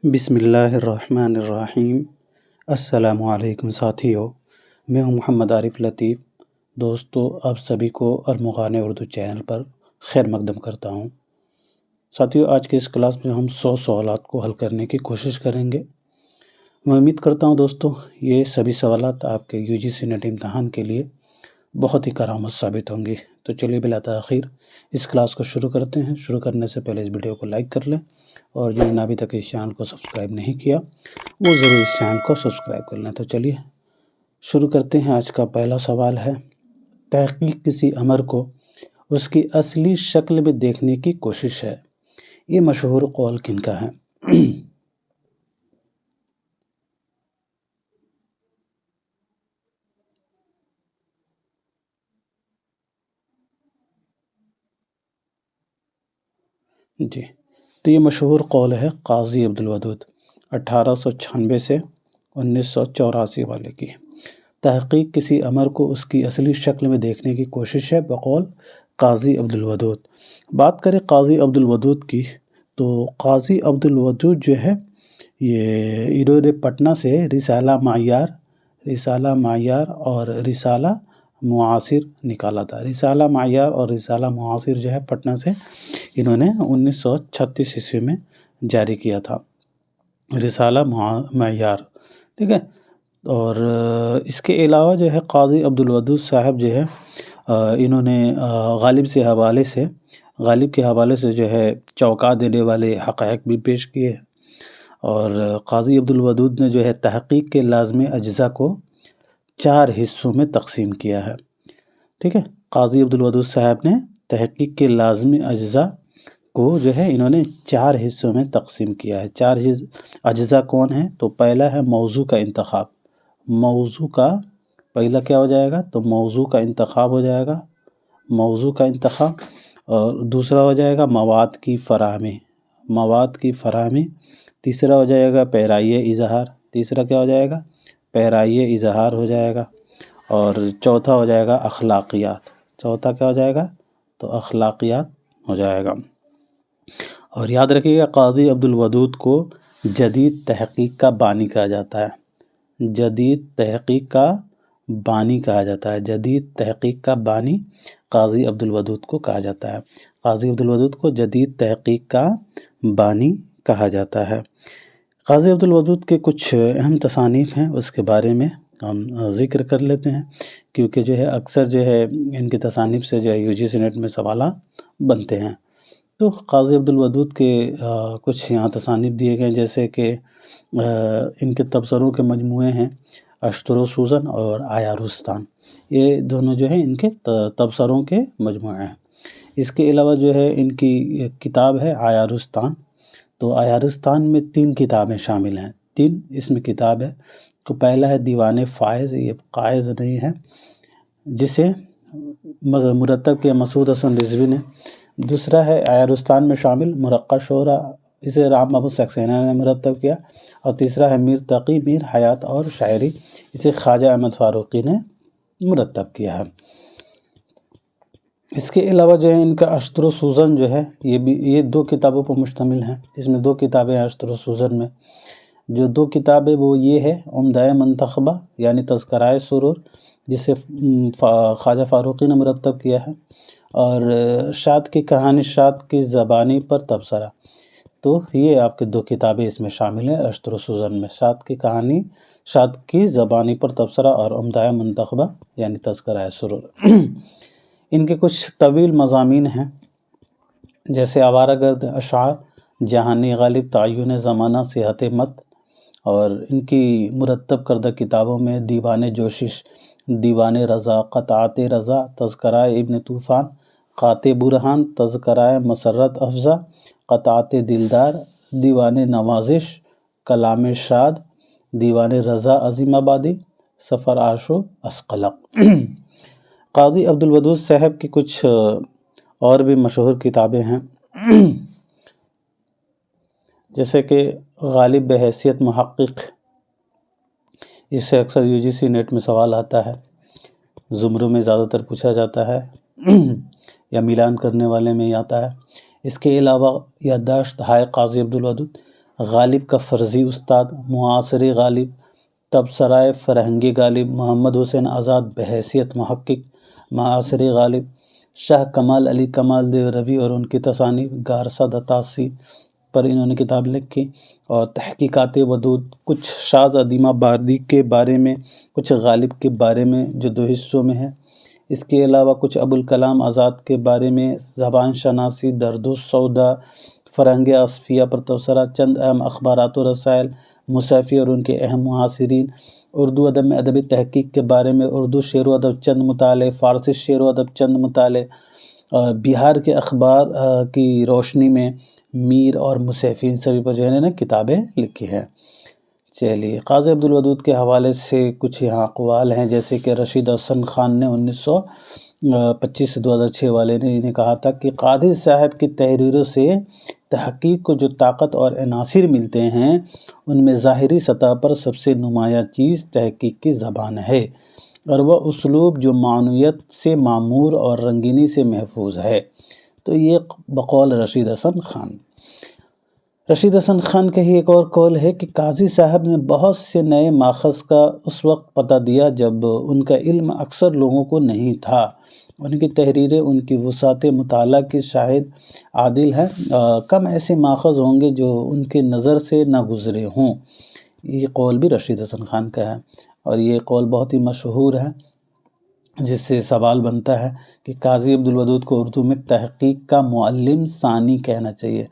بسم اللہ الرحمن الرحیم۔ السلام علیکم ساتھیو، میں ہوں محمد عارف لطیف۔ دوستو، آپ سبھی کو ارمغان اردو چینل پر خیر مقدم کرتا ہوں۔ ساتھیو، آج کے اس کلاس میں ہم 100 سوالات کو حل کرنے کی کوشش کریں گے۔ میں امید کرتا ہوں دوستو یہ سبھی سوالات آپ کے UGC نیٹ امتحان کے لیے بہت ہی کارآمد ثابت ہوں گی۔ تو چلیے بلا تاخیر اس کلاس کو شروع کرتے ہیں۔ شروع کرنے سے پہلے اس ویڈیو کو لائک کر لیں، اور جنہوں نے ابھی تک اس چینل کو سبسکرائب نہیں کیا وہ ضرور اس چینل کو سبسکرائب کر لیں۔ تو چلیے شروع کرتے ہیں۔ آج کا پہلا سوال ہے، تحقیق کسی امر کو اس کی اصلی شکل میں دیکھنے کی کوشش ہے۔ یہ مشہور قول کن کا ہے؟ جی، تو یہ مشہور قول ہے قاضی عبدالودود 1896 سے 1984 والے کی۔ تحقیق کسی امر کو اس کی اصلی شکل میں دیکھنے کی کوشش ہے، بقول قاضی عبدالودود۔ بات کریں قاضی عبدالودود کی، تو قاضی عبدالودود جو ہے یہ انہوں نے پٹنہ سے رسالہ معیار اور رسالہ معاصر نکالا تھا۔ رسالہ معیار اور رسالہ معاصر جو ہے پٹنہ سے انہوں نے 1936 عیسوی میں جاری کیا تھا، رسالہ معیار، ٹھیک ہے۔ اور اس کے علاوہ جو ہے قاضی عبدالودود صاحب جو ہے انہوں نے غالب کے حوالے سے جو ہے چونکا دینے والے حقائق بھی پیش کیے ہیں۔ اور قاضی عبدالودود نے جو ہے تحقیق کے لازمی اجزاء کو 4 حصوں میں تقسیم کیا ہے، ٹھیک ہے۔ قاضی عبدالودود صاحب نے تحقیق کے لازمی اجزاء کو جو ہے انہوں نے 4 حصوں میں تقسیم کیا ہے۔ 4 اجزاء کون ہیں؟ تو پہلا ہے موضوع کا انتخاب۔ موضوع کا پہلا کیا ہو جائے گا؟ تو موضوع کا انتخاب ہو جائے گا، موضوع کا انتخاب۔ اور دوسرا ہو جائے گا مواد کی فراہمی۔ تیسرا ہو جائے گا پیرائے اظہار۔ تیسرا کیا ہو جائے گا؟ پیرائے اظہار ہو جائے گا۔ اور چوتھا ہو جائے گا اخلاقیات۔ چوتھا کیا ہو جائے گا؟ تو اخلاقیات ہو جائے گا۔ اور یاد رکھیے گا، قاضی عبدالودود کو جدید تحقیق کا بانی کہا جاتا ہے۔ جدید تحقیق کا بانی کہا جاتا ہے۔ جدید تحقیق کا بانی قاضی عبدالودود کو کہا جاتا ہے۔ قاضی عبدالودود کو جدید تحقیق کا بانی کہا جاتا ہے۔ قاضی عبدالودود کے کچھ اہم تصانیف ہیں، اس کے بارے میں ہم ذکر کر لیتے ہیں، کیونکہ جو ہے اکثر جو ہے ان کی تصانیف سے جو ہے UGC نیٹ میں سوالات بنتے ہیں۔ تو قاضی عبدالودود کے کچھ یہاں تصانیف دیے گئے، جیسے کہ ان کے تبصروں کے مجموعے ہیں اشتر و سوزن اور آیارستان۔ یہ دونوں جو ہیں ان کے تبصروں کے مجموعے ہیں۔ اس کے علاوہ جو ہے ان کی ایک کتاب ہے آیارستان۔ تو آیارستان میں 3 کتابیں شامل ہیں، 3 اس میں کتاب ہے۔ تو پہلا ہے دیوان فائز، یہ قائز نہیں ہے، جسے مرتب کیا مسعود حسن رضوی نے۔ دوسرا ہے آیارستان میں شامل مرقع شعرا، اسے رام محمود سکسینہ نے مرتب کیا۔ اور تیسرا ہے میر تقی میر حیات اور شاعری، اسے خواجہ احمد فاروقی نے مرتب کیا ہے۔ اس کے علاوہ جو ہے ان کا اشتر و سوزن جو ہے یہ 2 کتابوں پر مشتمل ہیں۔ اس میں 2 کتابیں ہیں اشتر و سوزن میں۔ جو 2 کتابیں وہ یہ ہے عمدہ منتخبہ یعنی تذکرۂ سرور، جسے خواجہ فاروقی نے مرتب کیا ہے، اور شاد کی کہانی شاد کی زبانی پر تبصرہ۔ تو یہ آپ کے 2 کتابیں اس میں شامل ہیں اشتر و سوزن میں، شاد کی کہانی شاد کی زبانی پر تبصرہ اور عمدہ منتخبہ یعنی تذکرۂ سرور۔ ان کے کچھ طویل مضامین ہیں، جیسے آوارہ گرد اشعار، جہانی غالب، تعین زمانہ، صحت مت۔ اور ان کی مرتب کردہ کتابوں میں دیوان جوشش، دیوان رضا، قطعات رضا، تذکرہ ابن طوفان، قاطع برہان، تذکرہ مسرت افزا، قطعات دلدار، دیوان نوازش، کلام شاد، دیوان رضا عظیم آبادی، سفر آشو اسقلق۔ قاضی عبدالودود صاحب کی کچھ اور بھی مشہور کتابیں ہیں، جیسے کہ غالب بحیثیت محقق، اس سے اکثر UGC نیٹ میں سوال آتا ہے، زمروں میں زیادہ تر پوچھا جاتا ہے، یا میلان کرنے والے میں آتا ہے۔ اس کے علاوہ یادداشت ہائے قاضی عبدالودود، غالب کا فرضی استاد معاصر غالب، تبصرۂ فرہنگی غالب محمد حسین آزاد بحیثیت محقق معاصر غالب، شاہ کمال علی کمال دیو روی اور ان کی تصانیف گارسا دتاسی پر انہوں نے کتاب لکھی، اور تحقیقات ودود کچھ شاذ ادیمہ بادی کے بارے میں، کچھ غالب کے بارے میں جو 2 حصوں میں ہے۔ اس کے علاوہ کچھ ابوالکلام آزاد کے بارے میں، زبان شناسی، درد السودا، فرہنگ اصفیہ پر تبصرہ، چند اہم اخبارات و رسائل، مصیفی اور ان کے اہم معاصرین، اردو ادب میں ادبی تحقیق کے بارے میں، اردو شعر و ادب چند مطالعے، فارسی شعر و ادب چند مطالعے، بہار کے اخبار کی روشنی میں میر اور مصیفی، ان سبھی پر جو ہے نا کتابیں لکھی ہیں۔ چلیے، قاضی عبدالودود کے حوالے سے کچھ یہاں اقوال ہیں، جیسے کہ رشید احسن خان نے 1925 سے 2006 والے نے انہیں کہا تھا کہ قاضی صاحب کی تحریروں سے تحقیق کو جو طاقت اور عناصر ملتے ہیں، ان میں ظاہری سطح پر سب سے نمایاں چیز تحقیق کی زبان ہے، اور وہ اسلوب جو معنویت سے معمور اور رنگینی سے محفوظ ہے۔ تو یہ بقول رشید احسن خان۔ رشید احسن خان کا ہی ایک اور قول ہے کہ قاضی صاحب نے بہت سے نئے ماخذ کا اس وقت پتہ دیا جب ان کا علم اکثر لوگوں کو نہیں تھا۔ ان کی تحریریں ان کی وسعت مطالعہ کی شاہد عادل ہے۔ کم ایسے ماخذ ہوں گے جو ان کے نظر سے نہ گزرے ہوں۔ یہ قول بھی رشید احسن خان کا ہے، اور یہ قول بہت ہی مشہور ہے، جس سے سوال بنتا ہے کہ قاضی عبدالودود کو اردو میں تحقیق کا معلم ثانی کہنا چاہیے۔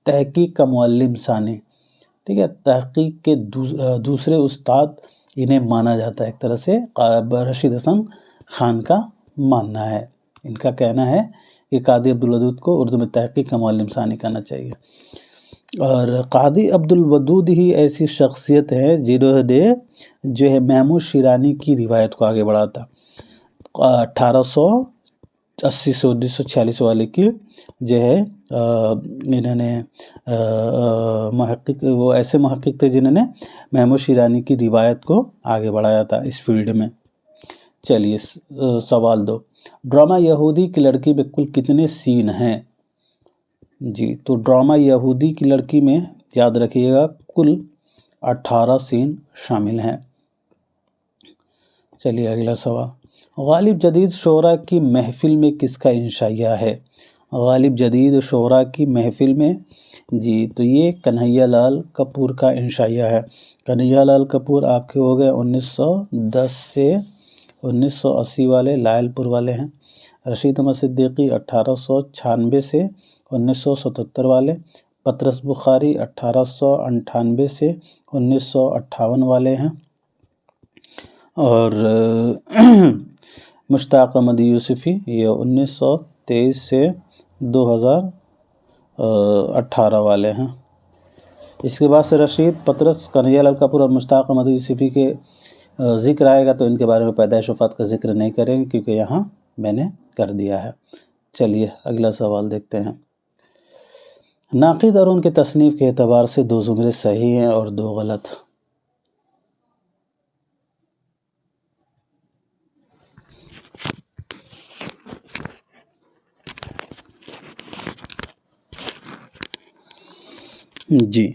تحقیق کا معلم ثانی، ٹھیک ہے، تحقیق کے دوسرے استاد انہیں مانا جاتا ہے، ایک طرح سے رشید احسن خان کا ماننا ہے، ان کا کہنا ہے کہ قاضی عبدالودود کو اردو میں تحقیق کا معلم ثانی کہنا چاہیے۔ اور قاضی عبدالودود ہی ایسی شخصیت ہے جنہوں نے جو ہے محمود شیرانی کی روایت کو آگے بڑھا تھا۔ 1880 سے 1946 والے کی جو ہے انہوں نے محقق، وہ ایسے محقق تھے جنہوں نے محمود شیرانی کی روایت کو آگے بڑھایا تھا اس فیلڈ میں۔ چلیے، سوال 2، ڈرامہ یہودی کی لڑکی میں کل کتنے سین ہیں؟ جی، تو ڈرامہ یہودی کی لڑکی میں یاد رکھیے گا کل 18 سین شامل ہیں۔ چلیے اگلا سوال، غالب جدید شعراء کی محفل میں کس کا انشائیہ ہے؟ غالب جدید شعراء کی محفل میں، جی تو یہ کنہیا لال کپور کا انشائیہ ہے۔ کنہیا لال کپور آپ کے ہو گئے 1910 سے 1980 والے، لائل پور والے ہیں۔ رشید احمد صدیقی 1896 سے 1977 والے، پطرس بخاری 1898 سے 1958 والے ہیں، اور مشتاق احمد یوسفی یہ 1923 سے 2018 والے ہیں۔ اس کے بعد سے رشید، پطرس، کنہیا لال کپور اور مشتاق احمد یوسفی کے ذکر آئے گا تو ان کے بارے میں پیدائش وفات کا ذکر نہیں کریں گے، کیونکہ یہاں میں نے کر دیا ہے۔ چلیے اگلا سوال دیکھتے ہیں۔ ناقد اور ان کے تصنیف کے اعتبار سے 2 زمرے صحیح ہیں اور 2 غلط۔ جی،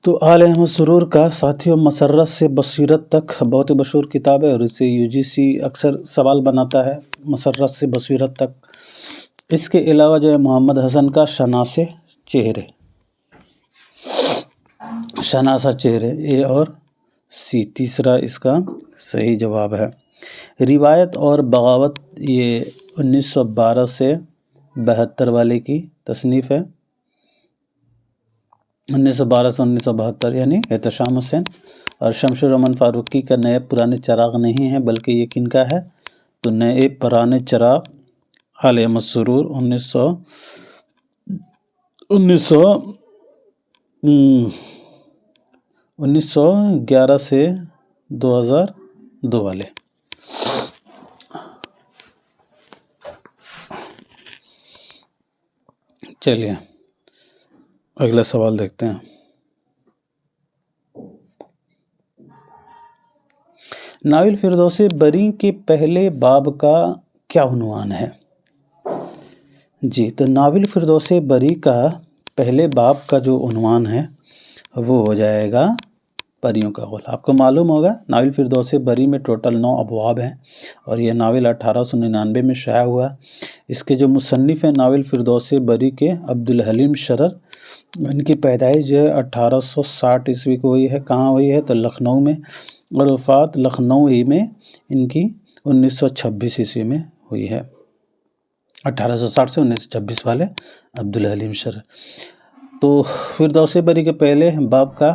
تو آل احمد سرور کا ساتھیوں مسرت سے بصیرت تک بہت مشہور کتاب ہے، اور اسے UGC اکثر سوال بناتا ہے، مسرت سے بصیرت تک۔ اس کے علاوہ جو ہے محمد حسن کا شناسِ چہرے، شناسہ چہرے، A اور C تیسرا اس کا صحیح جواب ہے۔ روایت اور بغاوت یہ 1912 سے 72 والے کی تصنیف ہے، 1912 سے 1972، یعنی احتشام حسین۔ اور شمس الرحمن فاروقی کا نئے پرانے چراغ نہیں ہے، بلکہ یہ کن کا ہے؟ تو نئے پرانے چراغ آل احمد سرور 1911 سے 2002 والے۔ چلیے اگلا سوال دیکھتے ہیں۔ ناول فردوس بری کے پہلے باب کا کیا عنوان ہے؟ جی، تو ناول فردوس بری کا پہلے باب کا جو عنوان ہے وہ ہو جائے گا پریوں کا غول۔ آپ کو معلوم ہوگا ناول فردوس بری میں ٹوٹل 9 ابواب ہیں اور یہ ناول 1899 میں شائع ہوا۔ اس کے جو مصنف ہیں ناول فردوس بری کے عبدالحلیم شرر، ان کی پیدائش جو ہے 1860 عیسوی کو ہوئی ہے۔ کہاں ہوئی ہے؟ تو لکھنؤ میں، اور وفات لکھنؤ ہی میں ان کی 1926 عیسوی میں ہوئی ہے۔ 1860 سے 1926 والے عبدالحلیم شرر۔ تو فردوس بری کے پہلے باب کا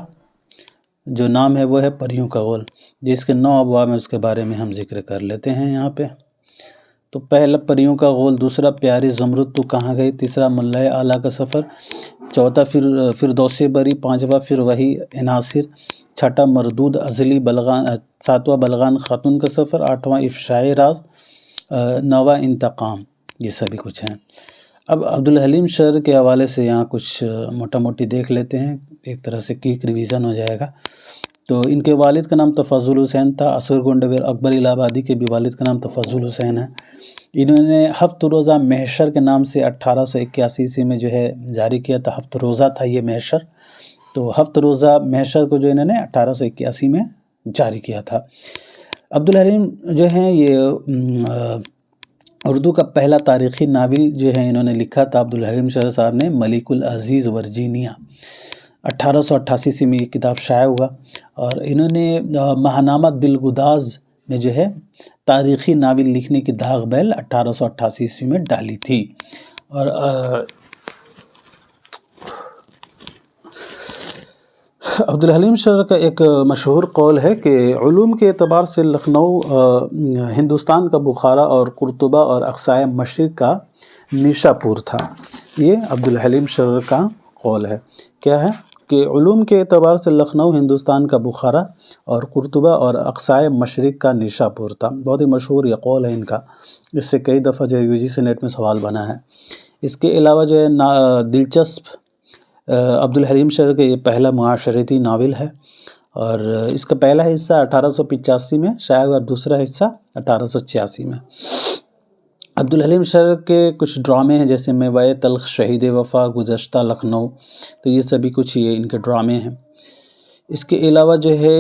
جو نام ہے وہ ہے پریوں کا غول، جس کے 9 ابواب ہیں، اس کے بارے میں ہم ذکر کر لیتے ہیں یہاں پہ۔ تو پہلا پریوں کا غول، دوسرا پیاری زمرد تو کہاں گئی، تیسرا ملائے اعلیٰ کا سفر، چوتھا فردوس بری، پانچواں پھر وہی عناصر، چھٹا مردود ازلی بلغان، ساتواں بلغان خاتون کا سفر، آٹھواں افشائے راز، نواں انتقام، یہ سبھی کچھ ہیں۔ اب عبدالحلیم شرر کے حوالے سے یہاں کچھ موٹا موٹی دیکھ لیتے ہیں، ایک طرح سے کیک ریویژن ہو جائے گا۔ تو ان کے والد کا نام تفضل حسین تھا۔ اصغر گونڈویر اکبر الہ آبادی کے بھی والد کا نام تفضل حسین ہے۔ انہوں نے ہفت روزہ محشر کے نام سے 1881 عیسوی میں جو ہے جاری کیا تھا۔ ہفت روزہ تھا یہ محشر، تو ہفت روزہ محشر کو جو انہوں نے 1881 میں جاری کیا تھا۔ عبدالحلیم جو ہیں یہ اردو کا پہلا تاریخی ناول جو ہے انہوں نے لکھا تھا عبدالحلیم شرر صاحب نے، ملک العزیز ورجینیا، 1888 سے میں یہ کتاب شائع ہوا۔ اور انہوں نے ماہنامہ دلگداز میں جو ہے تاریخی ناول لکھنے کی داغ بیل 1888 عیسوی میں ڈالی تھی۔ اور عبدالحلیم شرر کا ایک مشہور قول ہے کہ علوم کے اعتبار سے لکھنؤ ہندوستان کا بخارا اور قرطبہ اور اقصائے مشرق کا نیشا پور تھا۔ یہ عبدالحلیم شرر کا قول ہے۔ کیا ہے کہ علوم کے اعتبار سے لکھنؤ ہندوستان کا بخارا اور قرطبہ اور اقصائے مشرق کا نیشا پور تھا۔ بہت ہی مشہور یہ قول ہے ان کا، اس سے کئی دفعہ جو ہے UGC نیٹ میں سوال بنا ہے۔ اس کے علاوہ جو ہے دلچسپ عبدالحلیم شرر کا یہ پہلا معاشرتی ناول ہے، اور اس کا پہلا حصہ 1885 میں شائع ہوا، دوسرا حصہ 1886 میں۔ عبدالحلیم شرر کے کچھ ڈرامے ہیں، جیسے میوائے تلخ، شہید وفا، گزشتہ لکھنؤ، تو یہ سبھی کچھ یہ ان کے ڈرامے ہیں۔ اس کے علاوہ جو ہے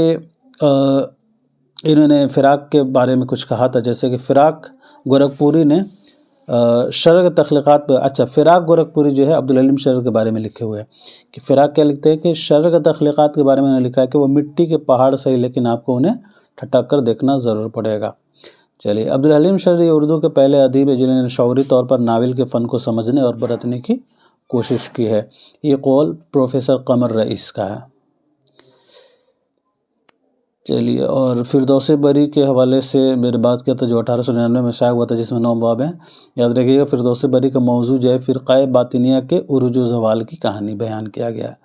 انہوں نے فراق کے بارے میں کچھ کہا تھا، جیسے کہ فراق گورکھپوری نے شرر تخلیقات پر فراق گورکھپوری جو ہے عبدالحلیم شرر کے بارے میں لکھے ہوئے ہیں کہ فراق کیا لکھتے ہیں کہ شرر کے تخلیقات کے بارے میں لکھا ہے کہ وہ مٹی کے پہاڑ صحیح، لیکن آپ کو انہیں ٹھٹک کر دیکھنا ضرور پڑے گا۔ چلیے، عبدالحلیم شرر یہ اردو کے پہلے ادیب ہیں جنہوں نے شعوری طور پر ناول کے فن کو سمجھنے اور برتنے کی کوشش کی ہے۔ یہ قول پروفیسر قمر رئیس کا ہے۔ چلیے، اور فردوس بری کے حوالے سے میرے بات کیا تھا جو 1899 میں شائع ہوا تھا، جس میں 9 باب ہیں۔ یاد رکھیے گا فردوس بری کا موضوع جو ہے فرقہ باطنیہ کے عروج و زوال کی کہانی بیان کیا گیا ہے۔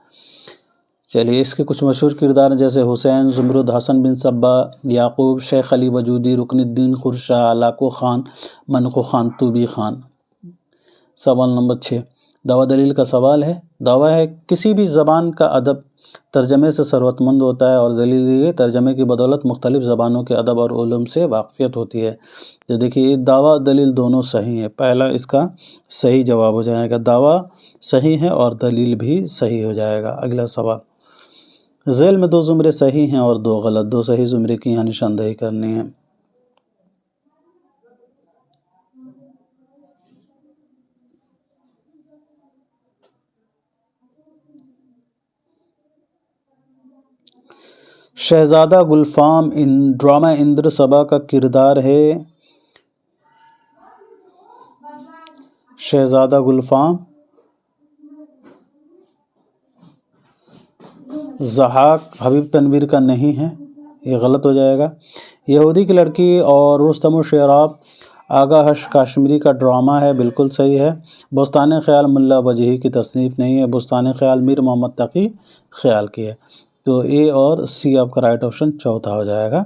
چلیے، اس کے کچھ مشہور کردار ہیں، جیسے حسین، زمرد، حسن بن صبا، یعقوب، شیخ علی وجودی، رکن الدین خورشاہ، لاکو خان، منقو خان، طوبی خان۔ سوال نمبر 6، دعویٰ دلیل کا سوال ہے۔ دعویٰ ہے کسی بھی زبان کا ادب ترجمے سے ثروت مند ہوتا ہے، اور دلیل یہ ترجمے کی بدولت مختلف زبانوں کے ادب اور علوم سے واقفیت ہوتی ہے۔ تو دیکھیے، دعویٰ دلیل دونوں صحیح ہیں۔ پہلا اس کا صحیح جواب ہو جائے گا، دعویٰ صحیح ہے اور دلیل بھی صحیح ہو جائے گا۔ اگلا سوال، ذیل میں 2 زمرے صحیح ہیں اور 2 غلط، 2 صحیح زمرے کی یہاں نشاندہی کرنی ہے۔ شہزادہ گلفام ڈرامہ اندر صبا کا کردار ہے۔ شہزادہ گلفام ضحاک حبیب تنویر کا نہیں ہے، یہ غلط ہو جائے گا۔ یہودی کی لڑکی اور رستم و شیراب آغا حش کاشمیری کا ڈرامہ ہے، بالکل صحیح ہے۔ بستان خیال ملا وجہی کی تصنیف نہیں ہے، بستان خیال میر محمد تقی خیال کی ہے۔ تو اے اور سی آپ کا رائٹ آپشن چوتھا ہو جائے گا۔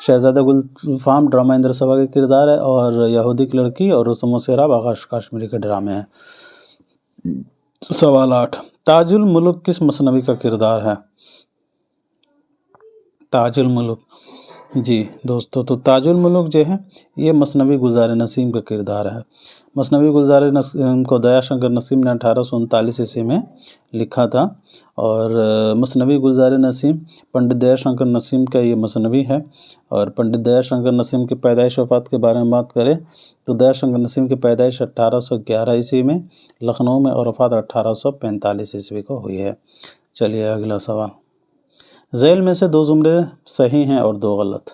شہزادہ گلفام ڈرامہ اندر صبا کا کردار ہے، اور یہودی کی لڑکی اور رستم و شیراب آغا حش کاشمیری کے ڈرامے ہیں۔ سوال 8، تاج الملک کس مثنوی کا کردار ہے؟ تاج الملک جی دوستو، تو تاج الملک جو ہے یہ مثنوی گلزار نسیم کا کردار ہے۔ مثنوی گلزار نسیم کو دیا شنکر نسیم نے 1839 عیسوی میں لکھا تھا، اور مثنوی گلزار نسیم پنڈت دیا شنکر نسیم کا یہ مثنوی ہے۔ اور پنڈت دیا شنکر نسیم کی پیدائش وفات کے بارے میں بات کریں تو دیا شنکر نسیم کی پیدائش 1811 عیسوی میں لکھنؤ میں، اور وفات 1845 عیسوی کو ہوئی ہے۔ چلیے اگلا سوال۔ ذیل میں سے 2 زمرے صحیح ہیں اور 2 غلط۔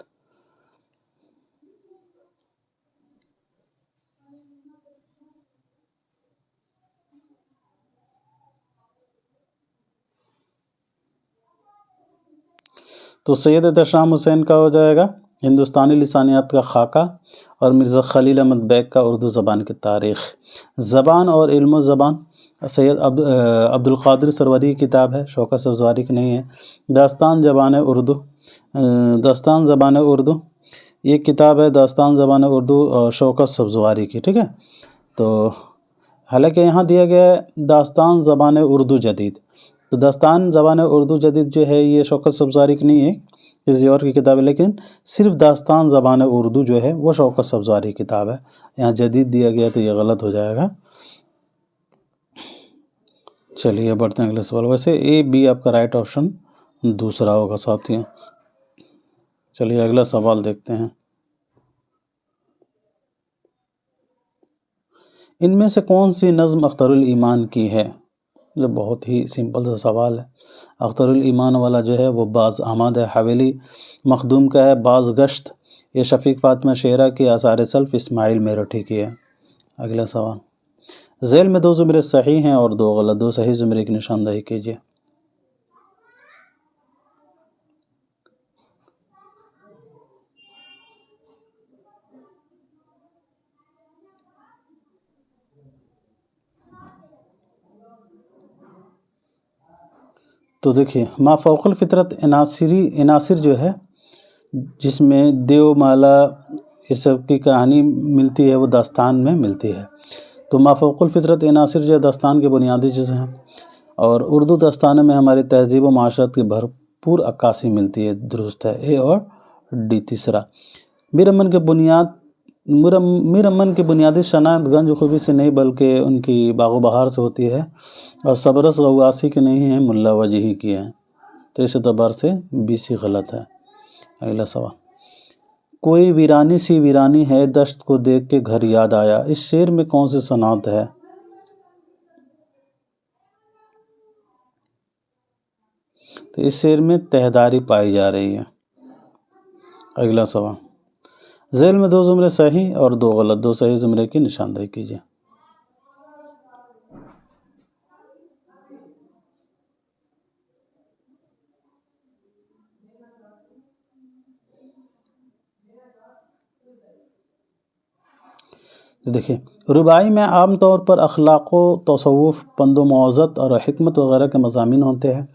تو سید احتشام حسین کا ہو جائے گا ہندوستانی لسانیات کا خاکہ، اور مرزا خلیل احمد بیگ کا اردو زبان کی تاریخ۔ زبان اور علم و زبان سید عبدالقادر سروری کی کتاب ہے، شوکت سبزواری کی نہیں ہے۔ داستان زبان اردو یہ کتاب ہے، داستان زبان اردو شوکت سبزواری کی، ٹھیک ہے۔ تو حالانکہ یہاں دیا گیا ہے داستان زبان اردو جدید، تو داستان زبان اردو جدید جو ہے یہ شوکت سبزواری کی نہیں ہے، کسی اور کی کتاب ہے، لیکن صرف داستان زبان اردو جو ہے وہ شوکت سبزواری کی کتاب ہے۔ یہاں جدید دیا گیا تو یہ غلط ہو جائے گا۔ چلیے بڑھتے ہیں اگلے سوال۔ ویسے اے بی آپ کا رائٹ آپشن دوسرا ہوگا ساتھیوں۔ چلیے اگلا سوال دیکھتے ہیں۔ ان میں سے کون سی نظم اختر الایمان کی ہے؟ یہ بہت ہی سمپل سا سوال ہے۔ اختر الایمان والا جو ہے وہ باز احمد ہے، حویلی مخدوم کا ہے۔ باز گشت یہ شفیق فاطمہ شیرہ کی، آثار سلف اسماعیل میرٹھی کی ہے۔ اگلا سوال۔ ذیل میں 2 زمرے صحیح ہیں اور 2 غلط، 2 صحیح زمرے کی نشاندہی کیجیے۔ تو دیکھیے ما فوق الفطرت عناصر جو ہے، جس میں دیو مالا یہ سب کی کہانی ملتی ہے، وہ داستان میں ملتی ہے۔ تو ما فوق الفطرت عناصر جو ہے داستان کے بنیادی چیزیں ہیں، اور اردو داستانوں میں ہماری تہذیب و معاشرت کی بھرپور عکاسی ملتی ہے، درست ہے، اے اور ڈی تیسرا۔ میر امن کی بنیادی شناخت گنج خوبی سے نہیں بلکہ ان کی باغ و بہار سے ہوتی ہے، اور صبرس غواصی کی نہیں ہے، ملا وجہی کی ہے۔ تو اس اعتبار سے بی سی غلط ہے۔ اگلا سوال۔ کوئی ویرانی سی ویرانی ہے، دشت کو دیکھ کے گھر یاد آیا، اس شعر میں کون سی صنعت ہے؟ تو اس شعر میں تہداری پائی جا رہی ہے۔ اگلا سوال۔ ذیل میں 2 زمرے صحیح اور 2 غلط، 2 صحیح زمرے کی نشاندہی کیجیے۔ دیکھیں رباعی میں عام طور پر اخلاق و تصوف، پند و موعظت اور حکمت وغیرہ کے مضامین ہوتے ہیں،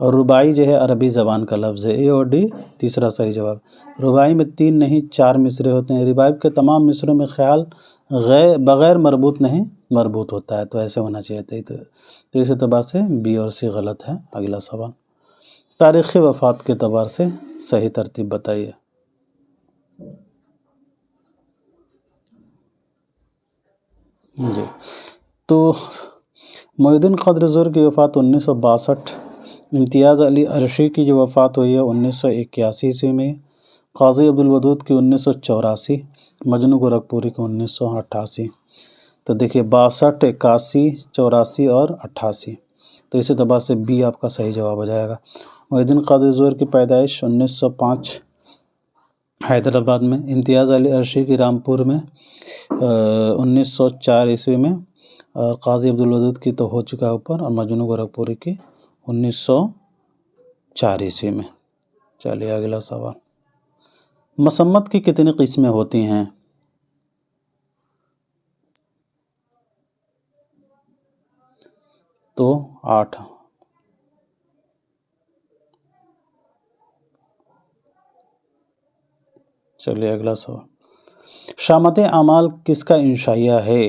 اور رباعی جو ہے عربی زبان کا لفظ ہے، اے اور ڈی تیسرا صحیح جواب۔ رباعی میں 3 نہیں 4 مصرے ہوتے ہیں۔ رباعی کے تمام مصروں میں خیال بغیر مربوط نہیں مربوط ہوتا ہے، تو ایسے ہونا چاہیے تھا۔ تو اس اعتبار سے بی اور سی غلط ہے۔ اگلا سوال۔ تاریخ وفات کے اعتبار سے صحیح ترتیب بتائیے۔ جی تو محی الدین قدر زور کی وفات 1962، امتیاز علی عرشی کی جو وفات ہوئی ہے 1981 عیسوی میں، قاضی عبدالودود کی 1984، مجنو گورکھپوری کی 1988۔ تو دیکھیے 62، 81، 84 اور 88، تو اس اعتبار سے بی آپ کا صحیح جواب ہو جائے گا۔ محی الدین قادر زور کی پیدائش 1905 حیدرآباد میں، امتیاز علی عرشی کی رامپور میں 1904 عیسوی میں، اور قاضی عبدالودود کی تو ہو چکا اوپر، اور مجنو گورکھپوری کی 1904 عیسوی میں۔ چلیے اگلا سوال۔ مسمت کی کتنی قسمیں ہوتی ہیں؟ تو 8۔ چلیے اگلا سوال۔ شامت اعمال کس کا انشائیہ ہے؟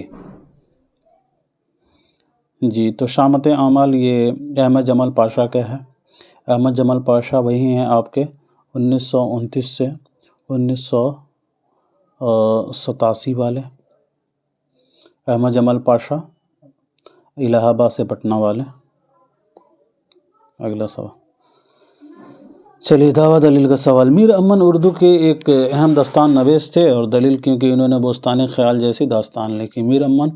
جی تو شامت اعمال یہ احمد جمال پاشا کا ہے۔ احمد جمال پاشا وہی ہیں آپ کے 1929 سے 1987 والے، احمد جمال پاشا الہ آباد سے پٹنہ والے۔ اگلا سوال، چلیے دعویٰ دلیل کا سوال۔ میر امن اردو کے ایک اہم داستان نویس تھے، اور دلیل کیونکہ انہوں نے بوستان خیال جیسی داستان لکھی۔ میر امن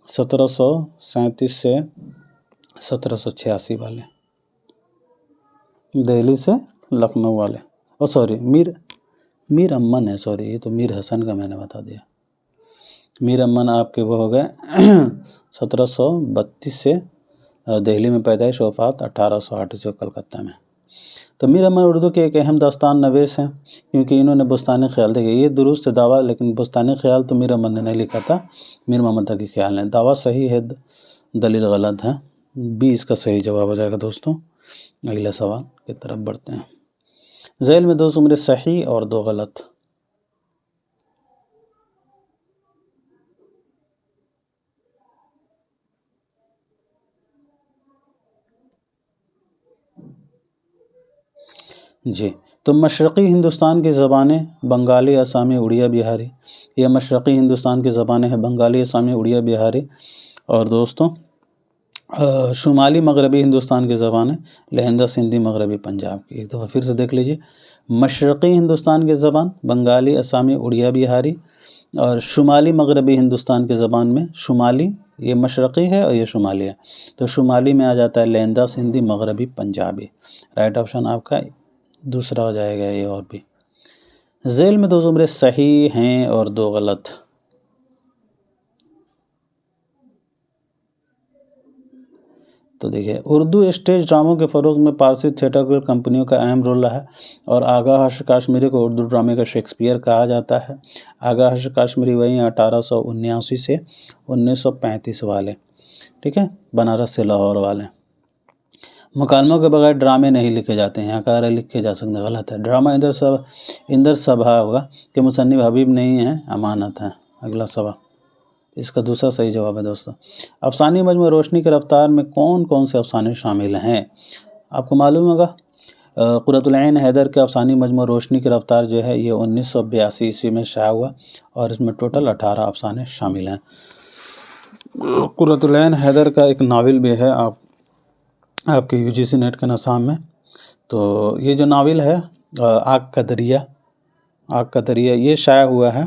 1737 سے 1786 والے، دہلی سے لکھنؤ والے۔ میر امن ہے، یہ تو میر حسن کا میں نے بتا دیا۔ میر امن آپ کے وہ ہو گئے 1732 سے دہلی میں پیدائش، وفات 1808 سے کلکتہ میں۔ تو میر امن اردو کے ایک اہم داستان نویس ہیں، کیونکہ انہوں نے بوستان خیال دیکھے۔ یہ درست دعویٰ، لیکن بوستان خیال تو میر امن نے نہیں لکھا تھا، میر محمد تقی خیال نے۔ دعویٰ صحیح ہے، دلیل غلط ہے۔ 20 کا صحیح جواب ہو جائے گا دوستوں۔ اگلا سوال کی طرف بڑھتے ہیں۔ ذیل میں 2 زمرے صحیح اور 2 غلط۔ جی، تو مشرقی ہندوستان کی زبانیں بنگالی، آسامی، اڑیا، بہاری۔ یہ مشرقی ہندوستان کی زبانیں ہیں بنگالی، آسامی، اڑیا، بہاری۔ اور دوستوں شمالی مغربی ہندوستان کی زبانیں لہندہ، سندھی، مغربی پنجاب کی۔ ایک دفعہ پھر سے دیکھ لیجئے، مشرقی ہندوستان کی زبان بنگالی، آسامی، اڑیا، بہاری، اور شمالی مغربی ہندوستان کی زبان میں شمالی، یہ مشرقی ہے اور یہ شمالی ہے، تو شمالی میں آ جاتا ہے لہندہ، سندھی، مغربی پنجابی۔ رائٹ آپشن آپ کا دوسرا ہو جائے گا یہ۔ اور بھی ذیل میں 2 زمرے صحیح ہیں اور 2 غلط۔ تو دیکھیں، اردو اسٹیج ڈراموں کے فروغ میں پارسی تھیٹر کمپنیوں کا اہم رول رہا ہے، اور آغا حشر کاشمیری کو اردو ڈرامے کا شیکسپیئر کہا جاتا ہے۔ آغا حشر کاشمیری وہیں 1879 سے 1935 والے، ٹھیک ہے، بنارس سے لاہور والے۔ مکالموں کے بغیر ڈرامے نہیں لکھے جاتے ہیں، یہاں کہا رہے لکھے جا سکتے، غلط ہے۔ ڈرامہ اندر سبھا ہوگا کہ مصنف حبیب نہیں ہے، امانت ہے۔ اگلا سوال، اس کا دوسرا صحیح جواب ہے دوستو۔ افسانوی مجموعہ روشنی کی رفتار میں کون کون سے افسانے شامل ہیں؟ آپ کو معلوم ہوگا قرۃ العین حیدر کے افسانوی مجموعہ روشنی کی رفتار جو ہے یہ 1982 عیسوی میں شائع ہوا، اور اس میں ٹوٹل 18 افسانے شامل ہیں۔ قرۃ العین حیدر کا ایک ناول بھی ہے آپ کے UGC نیٹ کے نصاب میں۔ تو یہ جو ناول ہے آگ کا دریا یہ شائع ہوا ہے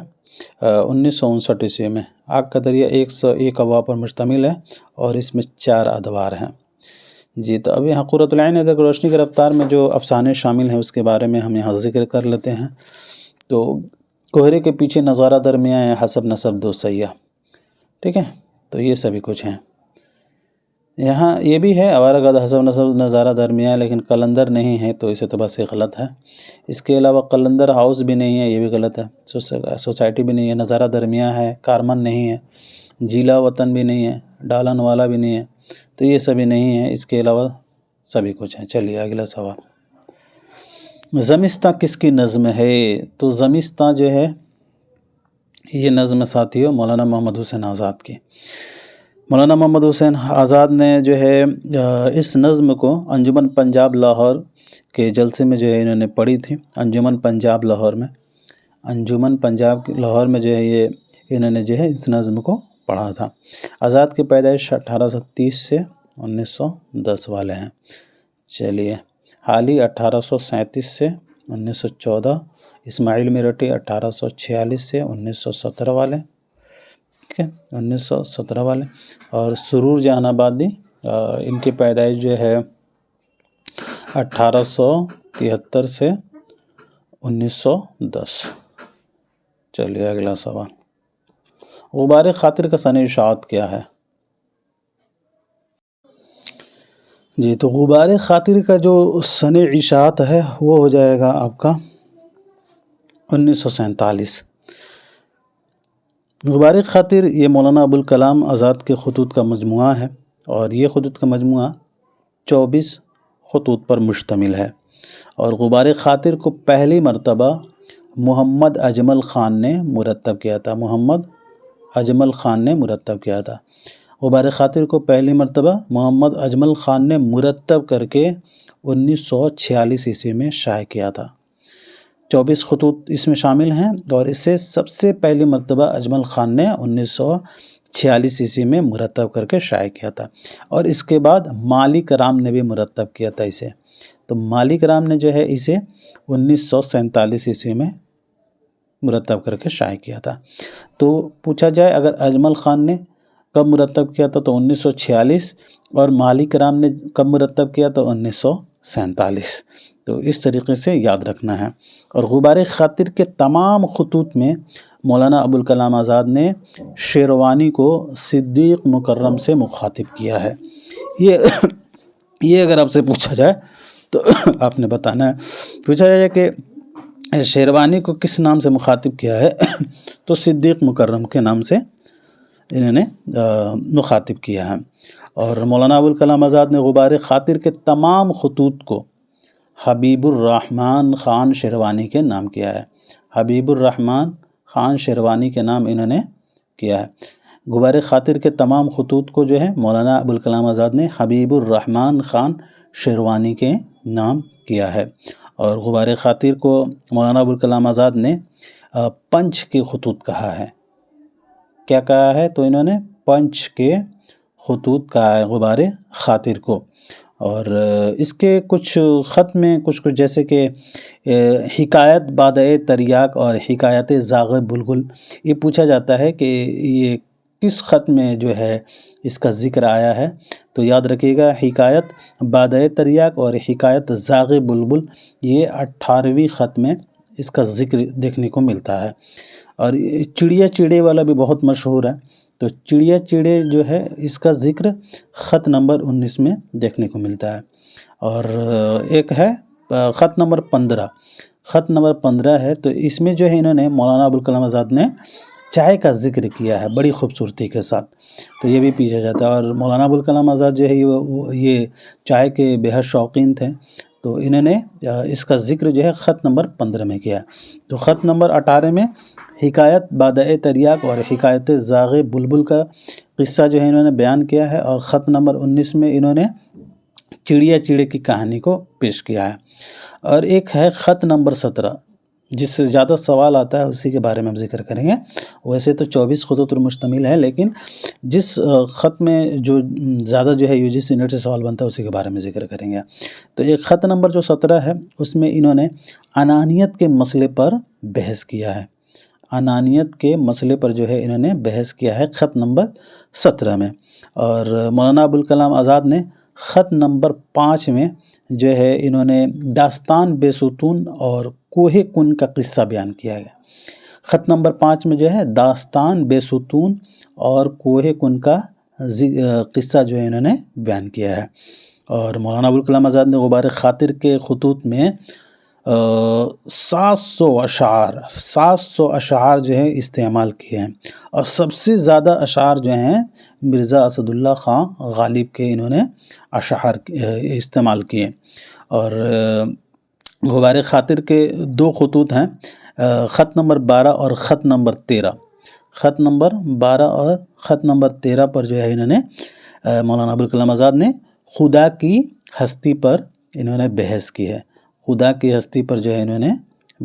1959 عیسوی میں۔ آگ کا دریا 101 ابواب پر مشتمل ہے، اور اس میں 4 ادوار ہیں۔ جی، تو اب یہاں قرۃ العین حیدر کی روشنی کی رفتار میں جو افسانے شامل ہیں اس کے بارے میں ہم یہاں ذکر کر لیتے ہیں۔ تو کوہرے کے پیچھے نظارہ درمیاں ہے، حسب نسب 2 سیاح، ٹھیک ہے، تو یہ سبھی کچھ ہیں۔ یہاں یہ بھی ہے آوارہ گدھ، حسب نسب، نظارہ درمیاں، لیکن قلندر نہیں ہے، تو اس اعتبار سے غلط ہے۔ اس کے علاوہ قلندر ہاؤس بھی نہیں ہے، یہ بھی غلط ہے۔ سوسائٹی بھی نہیں ہے، نظارہ درمیاں ہے، کارمن نہیں ہے، جیلا وطن بھی نہیں ہے، ڈالن والا بھی نہیں ہے، تو یہ سبھی نہیں ہے۔ اس کے علاوہ سبھی کچھ ہیں۔ چلیے اگلا سوال، زمستاں کس کی نظم ہے؟ تو زمستاں جو ہے یہ نظم ساتھیوں مولانا محمد حسین آزاد کی۔ مولانا محمد حسین آزاد نے جو ہے اس نظم کو انجمن پنجاب لاہور کے جلسے میں جو ہے انہوں نے پڑھی تھی۔ انجمن پنجاب لاہور میں جو ہے یہ انہوں نے جو ہے اس نظم کو پڑھا تھا۔ آزاد کی پیدائش 1830 سے 1910 والے ہیں۔ چلیے، حالی 1837 سے 1914، اسماعیل میرٹھی 1846 سے 1917 والے، ٹھیک ہے، 1917 والے، اور سرور جہان آبادی ان کی پیدائش جو ہے 1873 سے 1910۔ چلیے اگلا سوال، غبار خاطر کا سنِ اشاعت کیا ہے؟ جی، تو غبار خاطر کا جو سنِ اشاعت ہے وہ ہو جائے گا آپ کا 1947۔ غبار خاطر یہ مولانا ابوالکلام آزاد کے خطوط کا مجموعہ ہے، اور یہ خطوط کا مجموعہ 24 خطوط پر مشتمل ہے، اور غبار خاطر کو پہلی مرتبہ محمد اجمل خان نے مرتب کیا تھا۔ غبار خاطر کو پہلی مرتبہ محمد اجمل خان نے مرتب کر کے 1946 عیسوی میں شائع کیا تھا۔ 24 خطوط اس میں شامل ہیں، اور اسے سب سے پہلی مرتبہ اجمل خان نے 1946 عیسوی میں مرتب کر کے شائع کیا تھا، اور اس کے بعد مالک رام نے بھی مرتب کیا تھا اسے. تو مالک رام نے جو ہے اسے 1947 عیسوی میں مرتب کر کے شائع کیا تھا. تو پوچھا جائے اگر اجمل خان نے کب مرتب کیا تھا تو 1946، اور مالک رام نے کب مرتب کیا تو 1947. تو اس طریقے سے یاد رکھنا ہے. اور غبار خاطر کے تمام خطوط میں مولانا ابوالکلام آزاد نے شیروانی کو صدیق مکرم سے مخاطب کیا ہے. یہ اگر آپ سے پوچھا جائے تو آپ نے بتانا ہے. پوچھا جائے کہ شیروانی کو کس نام سے مخاطب کیا ہے تو صدیق مکرم کے نام سے انہوں نے مخاطب کیا ہے. اور مولانا ابوالکلام آزاد نے غبار خاطر کے تمام خطوط کو حبیب الرحمن خان شیروانی کے نام کیا ہے. حبیب الرحمن خان شیروانی کے نام انہوں نے کیا ہے. غبار خاطر کے تمام خطوط کو جو ہے مولانا ابوالکلام آزاد نے حبیب الرحمن خان شیروانی کے نام کیا ہے. اور غبار خاطر کو مولانا ابوالکلام آزاد نے پنچ کے خطوط کہا ہے. کیا کہا ہے تو انہوں نے پنچ کے خطوط کہا ہے غبار خاطر کو. اور اس کے کچھ خط میں کچھ جیسے کہ حکایت بادۂ تریاق اور حکایت زاغ بلبل، یہ پوچھا جاتا ہے کہ یہ کس خط میں جو ہے اس کا ذکر آیا ہے. تو یاد رکھیے گا حکایت بادۂ تریاق اور حکایت زاغ بلبل یہ 18ویں خط میں اس کا ذکر دیکھنے کو ملتا ہے. اور چڑیا چیڑے والا بھی بہت مشہور ہے. تو چڑیا چیڑے جو ہے اس کا ذکر خط نمبر 19 میں دیکھنے کو ملتا ہے. اور ایک ہے خط نمبر 15. خط نمبر 15 ہے تو اس میں جو ہے انہوں نے مولانا ابوالکلام آزاد نے چائے کا ذکر کیا ہے بڑی خوبصورتی کے ساتھ. تو یہ بھی پیچھا جاتا ہے. اور مولانا ابوالکلام آزاد جو ہے یہ چائے کے بے حد شوقین تھے. تو انہوں نے اس کا ذکر جو ہے خط نمبر 15 میں کیا. تو خط نمبر 18 میں حکایت بادۂ تریاق اور حکایت زاغ بلبل کا قصہ جو ہے انہوں نے بیان کیا ہے. اور خط نمبر 19 میں انہوں نے چڑیا چیڑے کی کہانی کو پیش کیا ہے. اور ایک ہے خط نمبر 17 جس سے زیادہ سوال آتا ہے اسی کے بارے میں ہم ذکر کریں گے. ویسے تو 24 خطوط پر مشتمل ہے، لیکن جس خط میں جو زیادہ جو ہے UGC نیٹ سے سوال بنتا ہے اسی کے بارے میں ذکر کریں گے. تو ایک خط نمبر جو 17 ہے اس میں انہوں نے انانیت کے مسئلے پر بحث کیا ہے. انانیت کے مسئلے پر جو ہے انہوں نے بحث کیا ہے خط نمبر 17 میں. اور مولانا ابوالکلام آزاد نے خط نمبر 5 میں جو ہے انہوں نے داستان بے ستون اور کوہ کن کا قصہ بیان کیا گیا. خط نمبر 5 میں جو ہے داستان بے ستون اور کوہ کن کا قصہ جو ہے انہوں نے بیان کیا ہے. اور مولانا ابوالکلام آزاد نے غبار خاطر کے خطوط میں 700 اشعار جو ہیں استعمال کیے ہیں. اور سب سے زیادہ اشعار جو ہیں مرزا اسد اللہ خان غالب کے انہوں نے اشعار استعمال کیے. اور غبار خاطر کے 2 خطوط ہیں، خط نمبر 12 اور خط نمبر 13. خط نمبر 12 اور خط نمبر 13 پر جو ہے انہوں نے مولانا ابوالکلام آزاد نے خدا کی ہستی پر انہوں نے بحث کی ہے. خدا کی ہستی پر جو ہے انہوں نے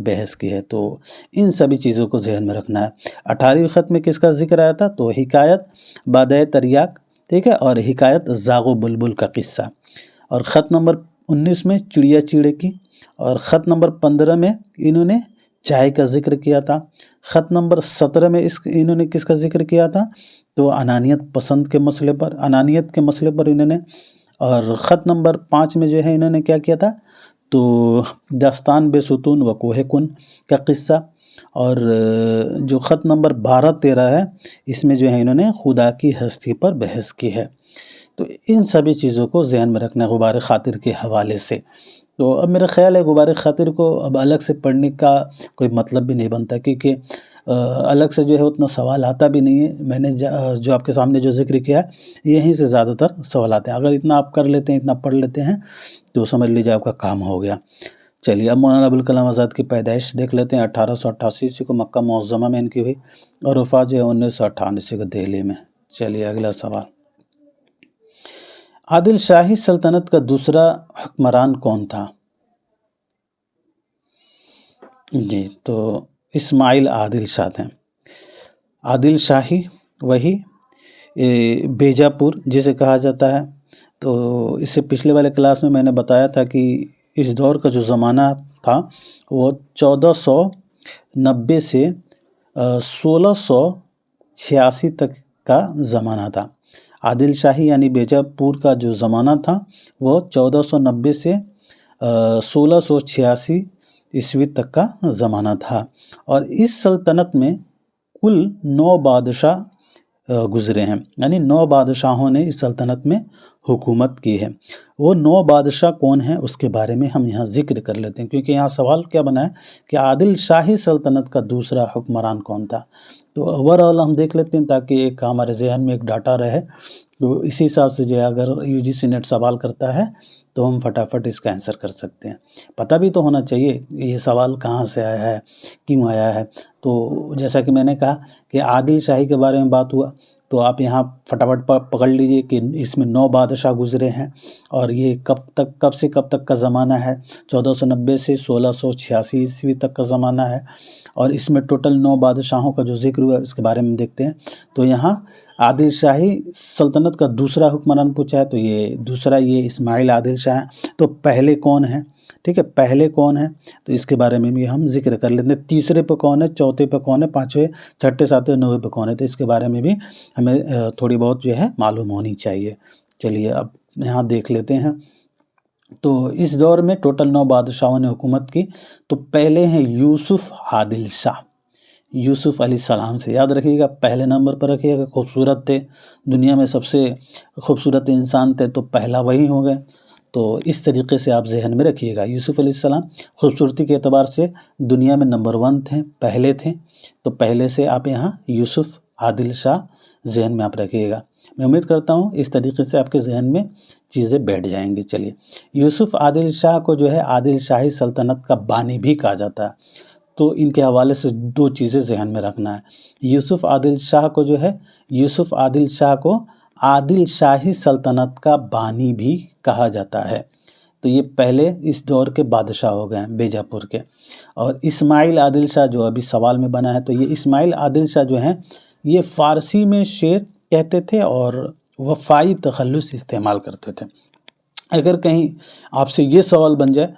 بحث کی ہے. تو ان سبھی چیزوں کو ذہن میں رکھنا ہے. 18ویں خط میں کس کا ذکر آیا تھا تو حکایت بادۂ تریاق، ٹھیک ہے، اور حکایت زاغ و بلبل کا قصہ. اور خط نمبر 19 میں چڑیا چیڑے کی. اور خط نمبر 15 میں انہوں نے چائے کا ذکر کیا تھا. خط نمبر 17 میں انہوں نے کس کا ذکر کیا تھا تو انانیت پسند کے مسئلے پر، انانیت کے مسئلے پر انہوں نے. اور خط نمبر 5 میں جو ہے انہوں نے کیا کیا تھا تو داستان بے ستون و کوہ کن کا قصہ. اور جو خط نمبر 12-13 ہے اس میں جو ہے انہوں نے خدا کی ہستی پر بحث کی ہے. تو ان سبھی چیزوں کو ذہن میں رکھنا غبار خاطر کے حوالے سے. تو اب میرا خیال ہے غبار خاطر کو اب الگ سے پڑھنے کا کوئی مطلب بھی نہیں بنتا، کیونکہ الگ سے جو ہے اتنا سوال آتا بھی نہیں ہے. میں نے جو آپ کے سامنے جو ذکر کیا ہے یہیں سے زیادہ تر سوال آتے ہیں. اگر اتنا آپ کر لیتے ہیں، اتنا پڑھ لیتے ہیں تو سمجھ لیجیے آپ کا کام ہو گیا. چلیے اب مولانا ابوالکلام آزاد کی پیدائش دیکھ لیتے ہیں. 1888 عیسوی کو مکہ معظمہ میں ان کی ہوئی، اور وفات جو ہے 1958 عیسوی کو دہلی میں. چلیے اگلا سوال. عادل شاہی سلطنت کا دوسرا حکمران کون تھا جی، تو اسماعیل عادل شاہ تھے۔ عادل شاہی وہی بیجاپور جسے کہا جاتا ہے۔ تو اس سے پچھلے والے کلاس میں نے بتایا تھا کہ اس دور کا جو زمانہ تھا وہ 1490 سے 1686 تک کا زمانہ تھا۔ عادل شاہی یعنی بیجاپور کا جو زمانہ تھا وہ 1490 سے 1686 عیسوی تک کا زمانہ تھا، اور اس سلطنت میں کل 9 بادشاہ گزرے ہیں، یعنی 9 بادشاہوں نے اس سلطنت میں حکومت کی ہے۔ وہ 9 بادشاہ کون ہیں اس کے بارے میں ہم یہاں ذکر کر لیتے ہیں، کیونکہ یہاں سوال کیا بنا ہے کہ عادل شاہی سلطنت کا دوسرا حکمران کون تھا۔ تو اوورآل ہم دیکھ لیتے ہیں تاکہ ایک ہمارے ذہن میں ایک ڈاٹا رہے، تو اسی حساب سے جو ہے اگر UGC نیٹ سوال کرتا ہے تو ہم فٹافٹ اس کا آنسر کر سکتے ہیں۔ پتہ بھی تو ہونا چاہیے یہ سوال کہاں سے آیا ہے، کیوں آیا ہے۔ تو جیسا کہ میں نے کہا کہ عادل شاہی کے بارے میں بات ہوا، تو آپ یہاں فٹافٹ پکڑ لیجئے کہ اس میں 9 بادشاہ گزرے ہیں، اور یہ کب سے کب تک کا زمانہ ہے، 1490 سے 1686 عیسوی تک کا زمانہ ہے، اور اس میں ٹوٹل 9 بادشاہوں کا جو ذکر ہوا اس کے بارے میں دیکھتے ہیں۔ تو یہاں عادل شاہی سلطنت کا دوسرا حکمران پوچھا ہے، تو یہ دوسرا یہ اسماعیل عادل شاہ ہیں۔ تو پہلے کون ہیں، ٹھیک ہے، پہلے کون ہیں تو اس کے بارے میں بھی ہم ذکر کر لیتے ہیں۔ تیسرے پہ کون ہے، چوتھے پہ کون ہے، پانچویں، چھٹے، ساتویں، نویں پہ کون ہے، تو اس کے بارے میں بھی ہمیں تھوڑی بہت جو ہے معلوم ہونی چاہیے۔ چلیے اب یہاں دیکھ لیتے ہیں۔ تو اس دور میں ٹوٹل 9 بادشاہوں نے حکومت کی۔ تو پہلے ہیں یوسف عادل شاہ، یوسف علیہ السلام سے یاد رکھیے گا، پہلے نمبر پر رکھیے گا۔ خوبصورت تھے، دنیا میں سب سے خوبصورت انسان تھے تو پہلا وہی ہو گئے۔ تو اس طریقے سے آپ ذہن میں رکھیے گا، یوسف علیہ السلام خوبصورتی کے اعتبار سے دنیا میں نمبر 1 تھے، پہلے تھے، تو پہلے سے آپ یہاں یوسف عادل شاہ ذہن میں آپ رکھیے گا۔ میں امید کرتا ہوں اس طریقے سے آپ کے ذہن میں چیزیں بیٹھ جائیں گی۔ چلیے، یوسف عادل شاہ کو جو ہے عادل شاہی سلطنت کا بانی بھی کہا جاتا ہے۔ تو ان کے حوالے سے 2 چیزیں ذہن میں رکھنا ہے۔ یوسف عادل شاہ کو جو ہے، یوسف عادل شاہ کو عادل شاہی سلطنت کا بانی بھی کہا جاتا ہے۔ تو یہ پہلے اس دور کے بادشاہ ہو گئے ہیں بیجاپور کے۔ اور اسماعیل عادل شاہ جو ابھی سوال میں بنا ہے، تو یہ اسماعیل عادل شاہ جو ہیں یہ فارسی میں شعر کہتے تھے اور وفائی تخلص استعمال کرتے تھے۔ اگر کہیں آپ سے یہ سوال بن جائے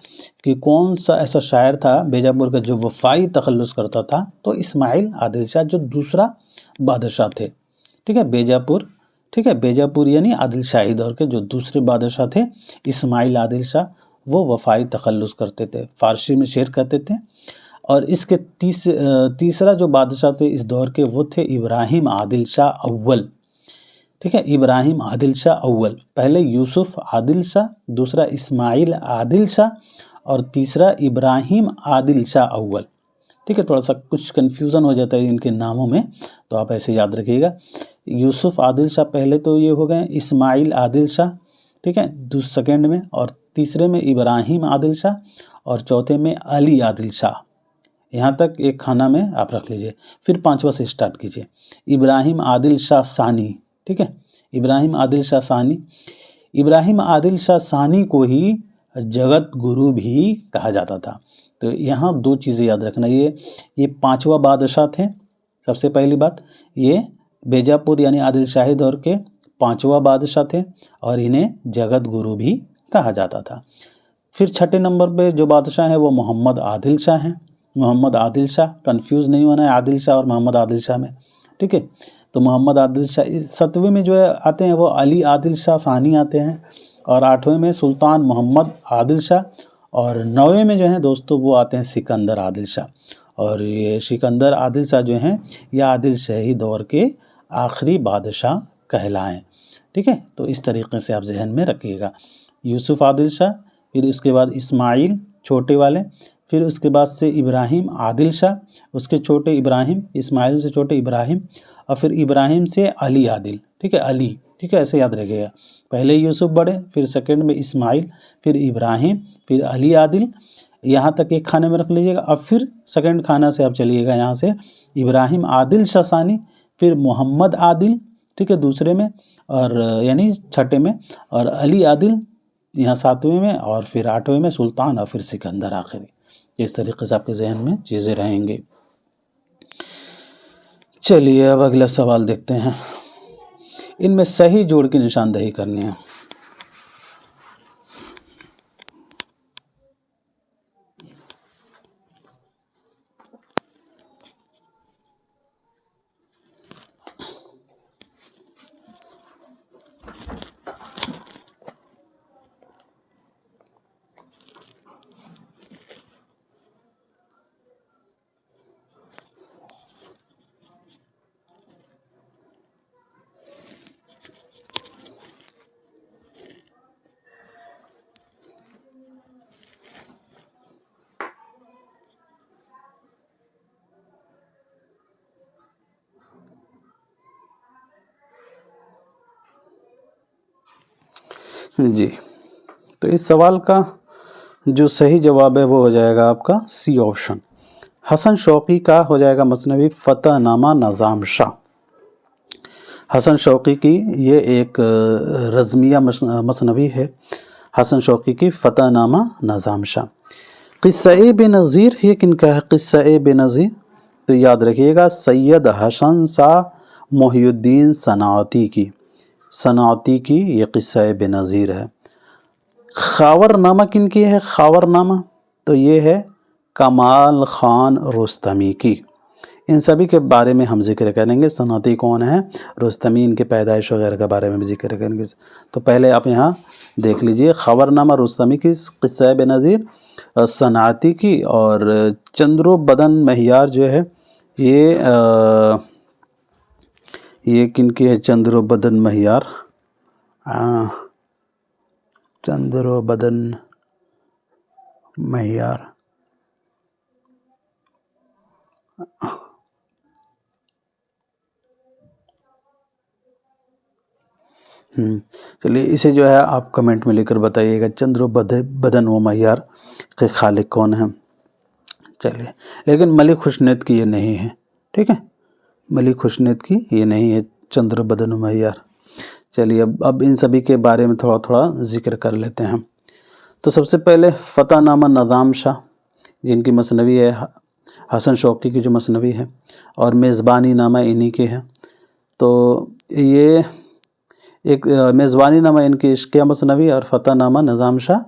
کہ کون سا ایسا شاعر تھا بیجاپور کا جو وفائی تخلص کرتا تھا، تو اسماعیل عادل شاہ جو دوسرا بادشاہ تھے، ٹھیک ہے، بیجاپور، ٹھیک ہے، بیجاپور یعنی عادل شاہی دور کے جو دوسرے بادشاہ تھے اسماعیل عادل شاہ، وہ وفائی تخلص کرتے تھے، فارسی میں شعر کہتے تھے۔ اور اس کے تیسرا جو بادشاہ تھے اس دور کے وہ تھے ابراہیم عادل شاہ اول، ٹھیک ہے، ابراہیم عادل شاہ اول۔ پہلے یوسف عادل شاہ، دوسرا اسماعیل عادل شاہ، اور تیسرا ابراہیم عادل شاہ اول، ٹھیک ہے۔ تھوڑا سا کچھ کنفیوژن ہو جاتا ہے ان کے ناموں میں، تو آپ ایسے یاد رکھیے گا۔ یوسف عادل شاہ پہلے تو یہ ہو گئے، اسماعیل عادل شاہ، ٹھیک ہے، سیکنڈ میں، اور تیسرے میں ابراہیم عادل شاہ، اور چوتھے میں علی عادل شاہ۔ یہاں تک ایک کھانا میں آپ رکھ لیجئے، پھر 5واں سے سٹارٹ کیجئے، ابراہیم عادل شاہ ثانی، ٹھیک ہے، ابراہیم عادل شاہ ثانی۔ ابراہیم عادل شاہ ثانی کو ہی جگت گرو بھی کہا جاتا تھا۔ تو یہاں 2 چیزیں یاد رکھنا، یہ 5واں بادشاہ تھے، سب سے پہلی بات یہ بیجاپور یعنی عادل شاہی دور کے 5واں بادشاہ تھے، اور انہیں جگت گرو بھی کہا جاتا تھا۔ پھر چھٹے نمبر پہ جو بادشاہ ہیں وہ محمد عادل شاہ ہیں، محمد عادل شاہ، کنفیوز نہیں ہونا ہے عادل شاہ اور محمد عادل شاہ میں، ٹھیک ہے۔ تو محمد عادل شاہ 7ویں میں جو آتے ہیں وہ علی عادل شاہ ثانی آتے ہیں، اور 8ویں میں سلطان محمد عادل شاہ، اور 9ویں میں جو ہیں دوستو وہ آتے ہیں سکندر عادل شاہ۔ اور یہ سکندر عادل شاہ جو ہیں یہ عادل شاہی دور کے آخری بادشاہ کہلائیں، ٹھیک ہے۔ تو اس طریقے سے آپ ذہن میں رکھیے گا، یوسف عادل شاہ، پھر اس کے بعد اسماعیل چھوٹے والے، پھر اس کے بعد سے ابراہیم عادل شاہ، اس کے چھوٹے ابراہیم، اسماعیل سے چھوٹے ابراہیم، اور پھر ابراہیم سے علی عادل، ٹھیک ہے، علی، ٹھیک ہے، ایسے یاد رکھیے گا۔ پہلے یوسف بڑے، پھر سیکنڈ میں اسماعیل، پھر ابراہیم، پھر علی عادل، یہاں تک ایک کھانے میں رکھ لیجیے گا۔ اب پھر سیکنڈ کھانا سے آپ چلیے گا یہاں سے ابراہیم عادل شاہ ثانی، پھر محمد عادل، ٹھیک ہے، دوسرے میں، اور یعنی چھٹے میں، اور علی عادل، یہاں 7ویں میں اور پھر 8ویں میں سلطان اور پھر سکندر آخری. اس طریقے سے آپ کے ذہن میں چیزیں رہیں گی. چلیے اب اگلا سوال دیکھتے ہیں. ان میں صحیح جوڑ کی نشاندہی کرنی ہے. جی، تو اس سوال کا جو صحیح جواب ہے وہ ہو جائے گا آپ کا سی آپشن. حسن شوقی کا ہو جائے گا مثنوی فتح نامہ نظام شاہ. حسن شوقی کی یہ ایک رزمیہ مثنوی ہے، حسن شوقی کی فتح نامہ نظام شاہ. قصہ بے نظیر یہ کن کا ہے؟ قصہ بے نظیر تو یاد رکھیے گا سید حسن شاہ محی الدین صنعتی کی یہ قصہ بے نظیر ہے. خاور نامہ کن کی ہے؟ خاور نامہ تو یہ ہے کمال خان رستمی کی. ان سبھی کے بارے میں ہم ذکر کریں گے. صنعتی کون ہیں؟ رستمی، ان کے پیدائش وغیرہ کے بارے میں بھی ذکر کریں گے. تو پہلے آپ یہاں دیکھ لیجئے خاور نامہ رستمی کی، قصہ بے نظیر صنعتی کی، اور چندرو بدن مہیار جو ہے یہ کن کی ہے؟ چندرو بدن مہیار، چندرو بدن مہیار. چلیے اسے جو ہے آپ کمنٹ میں لکھ کر بتائیے گا چندرو بدن و مہیار کے خالق کون ہیں. چلیے لیکن ملک خوشنید کی یہ نہیں ہے، ٹھیک ہے، ملک خوشنید کی یہ نہیں ہے چندرو بدن و مہیار. چلیے اب ان سبھی کے بارے میں تھوڑا تھوڑا ذکر کر لیتے ہیں. تو سب سے پہلے فتح نامہ نظام شاہ جن کی مثنوی ہے، حسن شوقی کی جو مثنوی ہے، اور میزبانی نامہ انہی کے ہیں. تو یہ ایک میزبانی نامہ ان کی عشقیہ مثنوی، اور فتح نامہ نظام شاہ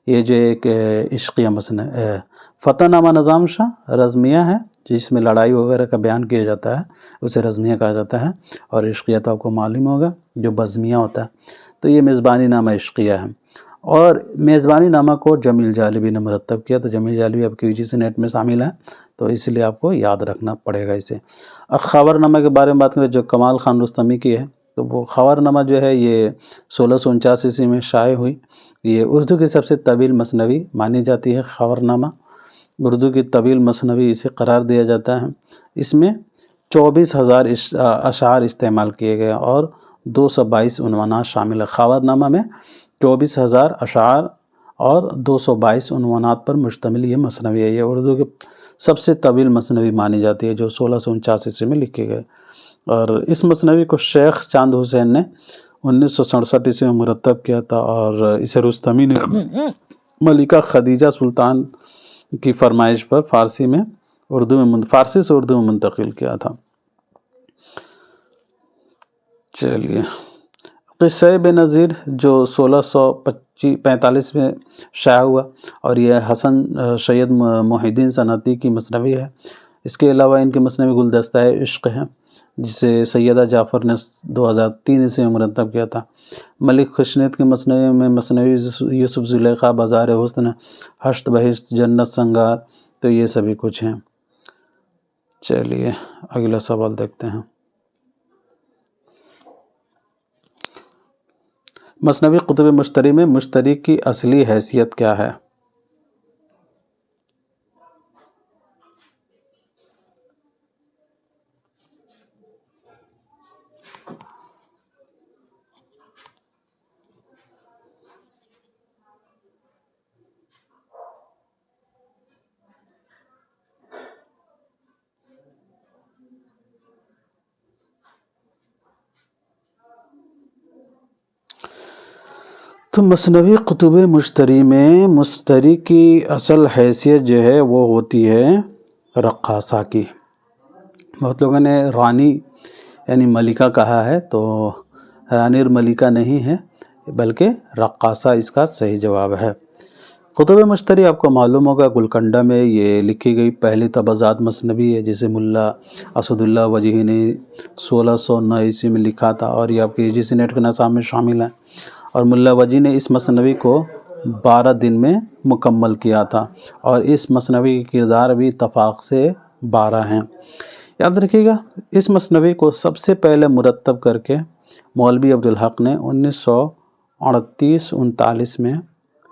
یہ جو ایک عشقیہ مثنوی. فتح نامہ نظام شاہ رزمیہ ہے جس میں لڑائی وغیرہ کا بیان کیا جاتا ہے، اسے رزمیہ کہا جاتا ہے. اور عشقیہ تو آپ کو معلوم ہوگا جو بزمیہ ہوتا ہے. تو یہ میزبانی نامہ عشقیہ ہے. اور میزبانی نامہ کو جمیل جالبی نے مرتب کیا. تو جمیل جالبی اب QGC نیٹ میں شامل ہیں، تو اس لیے آپ کو یاد رکھنا پڑے گا اسے. خاور نامہ کے بارے میں بات کریں جو کمال خان رستمی کی ہے، تو وہ خاور نامہ جو ہے یہ 1649 عیسوی میں شائع ہوئی. یہ اردو کی سب سے طویل مثنوی مانی جاتی ہے. خاور نامہ اردو کی طویل مثنوی اسے قرار دیا جاتا ہے. اس میں 24,000 اشعار استعمال کیے گئے اور 222 عنوانات شامل ہیں. خاور نامہ میں 24,000 اشعار اور 222 عنوانات پر مشتمل یہ مثنوی ہے. یہ اردو کی سب سے طویل مثنوی مانی جاتی ہے جو 1649 عیسوی میں لکھے گئے. اور اس مثنوی کو شیخ چاند حسین نے 1967 عیسوی میں مرتب کیا تھا، اور اسے رستمی نے ملکہ خدیجہ سلطان کی فرمائش پر فارسی سے اردو میں منتقل کیا تھا. چلیے قصہ بے نظیر جو 1645 میں شائع ہوا، اور یہ حسن سید محی الدین صنعتی کی مثنوی ہے. اس کے علاوہ ان کی مثنوی گلدستہ عشق ہے جسے سیدہ جعفر نے 2003 عیسوی میں مرتب کیا تھا. ملک خوشنید کی مثنوی یوسف زلیخا، بازار حسن، ہشت بہشت، جنت سنگار، تو یہ سبھی کچھ ہیں. چلیے اگلا سوال دیکھتے ہیں. مثنوی قطب مشتری میں مشتری کی اصلی حیثیت کیا ہے؟ تو مثنوی کتب مشتری میں مشتری کی اصل حیثیت جو ہے وہ ہوتی ہے رقاصہ کی. بہت لوگوں نے رانی یعنی ملکہ کہا ہے، تو رانی اور ملکہ نہیں ہے بلکہ رقاصہ اس کا صحیح جواب ہے. کتب مشتری آپ کو معلوم ہوگا گلکنڈہ میں یہ لکھی گئی پہلی تبعزات مثنوی ہے، جسے ملا اسد اللہ وجیہی نے 1609 عیسوی میں لکھا تھا، اور یہ آپ کے UGC نیٹ کے نصاب میں شامل ہے. اور ملا وجیہی نے اس مثنوی کو 12 دن میں مکمل کیا تھا، اور اس مثنوی کے کردار بھی اتفاق سے 12 ہیں. یاد رکھیے گا، اس مثنوی کو سب سے پہلے مرتب کر کے مولوی عبدالحق نے 1938-39 میں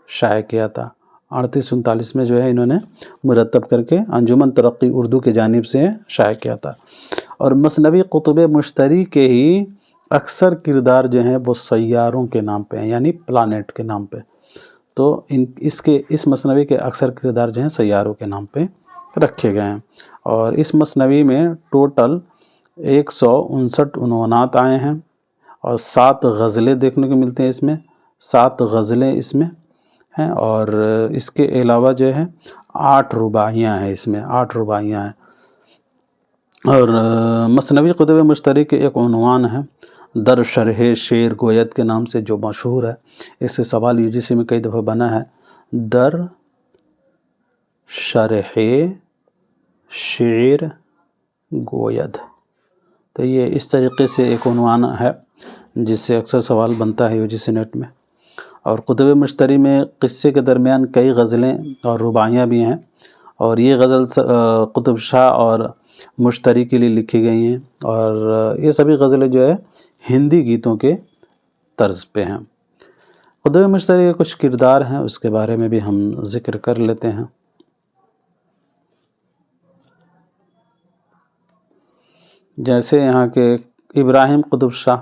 شائع کیا تھا. 38-39 میں جو ہے انہوں نے مرتب کر کے انجمن ترقی اردو کی جانب سے شائع کیا تھا. اور مثنوی کتب مشتری کے ہی اکثر کردار جو ہیں وہ سیاروں کے نام پہ ہیں، یعنی پلانٹ کے نام پہ. تو اس مثنوی کے اکثر کردار جو ہیں سیاروں کے نام پہ رکھے گئے ہیں. اور اس مثنوی میں ٹوٹل 159 عنوانات آئے ہیں، اور 7 غزلیں دیکھنے کو ملتے ہیں. اس میں 7 غزلیں اس میں ہیں، اور اس کے علاوہ جو ہے 8 رباعیاں ہیں. اس میں 8 رباعیاں ہیں. اور مثنوی کتب مشتری کے ایک عنوان ہے در شرح شعر گوید کے نام سے، جو مشہور ہے. اس سے سوال UGC میں کئی دفعہ بنا ہے، در شرح شعر گوید. تو یہ اس طریقے سے ایک عنوان ہے جس سے اکثر سوال بنتا ہے UGC نیٹ میں. اور کتب مشتری میں قصے کے درمیان کئی غزلیں اور رباعیاں بھی ہیں، اور یہ غزل قطب شاہ اور مشتری کے لیے لکھی گئی ہیں، اور یہ سبھی غزلیں جو ہے ہندی گیتوں کے طرز پہ ہیں. کتب مشتری کے کچھ کردار ہیں، اس کے بارے میں بھی ہم ذکر کر لیتے ہیں. جیسے یہاں کے ابراہیم قطب شاہ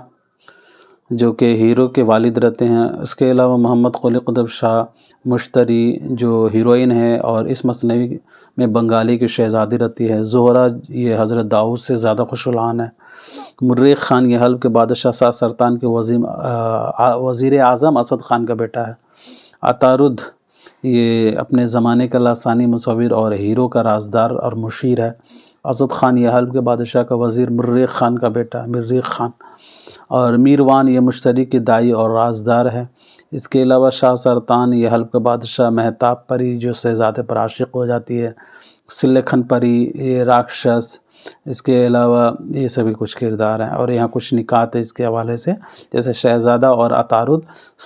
جو کہ ہیرو کے والد رہتے ہیں. اس کے علاوہ محمد قلی قطب شاہ مشتری جو ہیروئن ہے، اور اس مثنوی میں بنگالی کی شہزادی رہتی ہے. زہرہ یہ حضرت داؤد سے زیادہ خوش الحان ہے. مریخ خان یہ حلب کے بادشاہ سات سرطان کے وزیر اعظم اسد خان کا بیٹا ہے. عطارد یہ اپنے زمانے کا لسانی مصور اور ہیرو کا رازدار اور مشیر ہے. اسد خان یہ حلب کے بادشاہ کا وزیر مریخ خان کا بیٹا مریخ خان. اور میروان یہ مشتری کے دائی اور رازدار ہے. اس کے علاوہ شاہ سرطان یہ حلب کا بادشاہ مہتاب پری جو شہزادے پر عاشق ہو جاتی ہے. سلیکھن پری یہ راکشس. اس کے علاوہ یہ سبھی کچھ کردار ہیں، اور یہاں کچھ نکات ہے اس کے حوالے سے. جیسے شہزادہ اور عطارد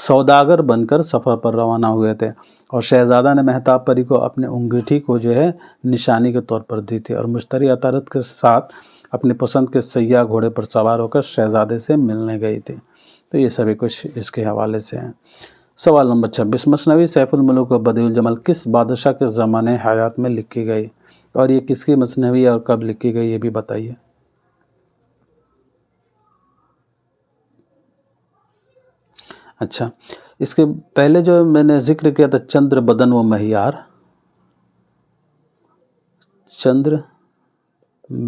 سوداگر بن کر سفر پر روانہ ہوئے تھے، اور شہزادہ نے مہتاب پری کو اپنے انگیٹھی کو جو ہے نشانی کے طور پر دی تھی، اور مشتری عطارد کے ساتھ اپنی پسند کے سیاہ گھوڑے پر سوار ہو کر شہزادے سے ملنے گئی تھی. تو یہ سبھی کچھ اس کے حوالے سے ہیں. سوال نمبر 26، مثنوی سیف الملوک و بدیع الجمال کس بادشاہ کے زمانے حیات میں لکھی گئی، اور یہ کس کی مثنوی اور کب لکھی گئی یہ بھی بتائیے. اچھا، اس کے پہلے جو میں نے ذکر کیا تھا چندر بدن و مہیار، چندر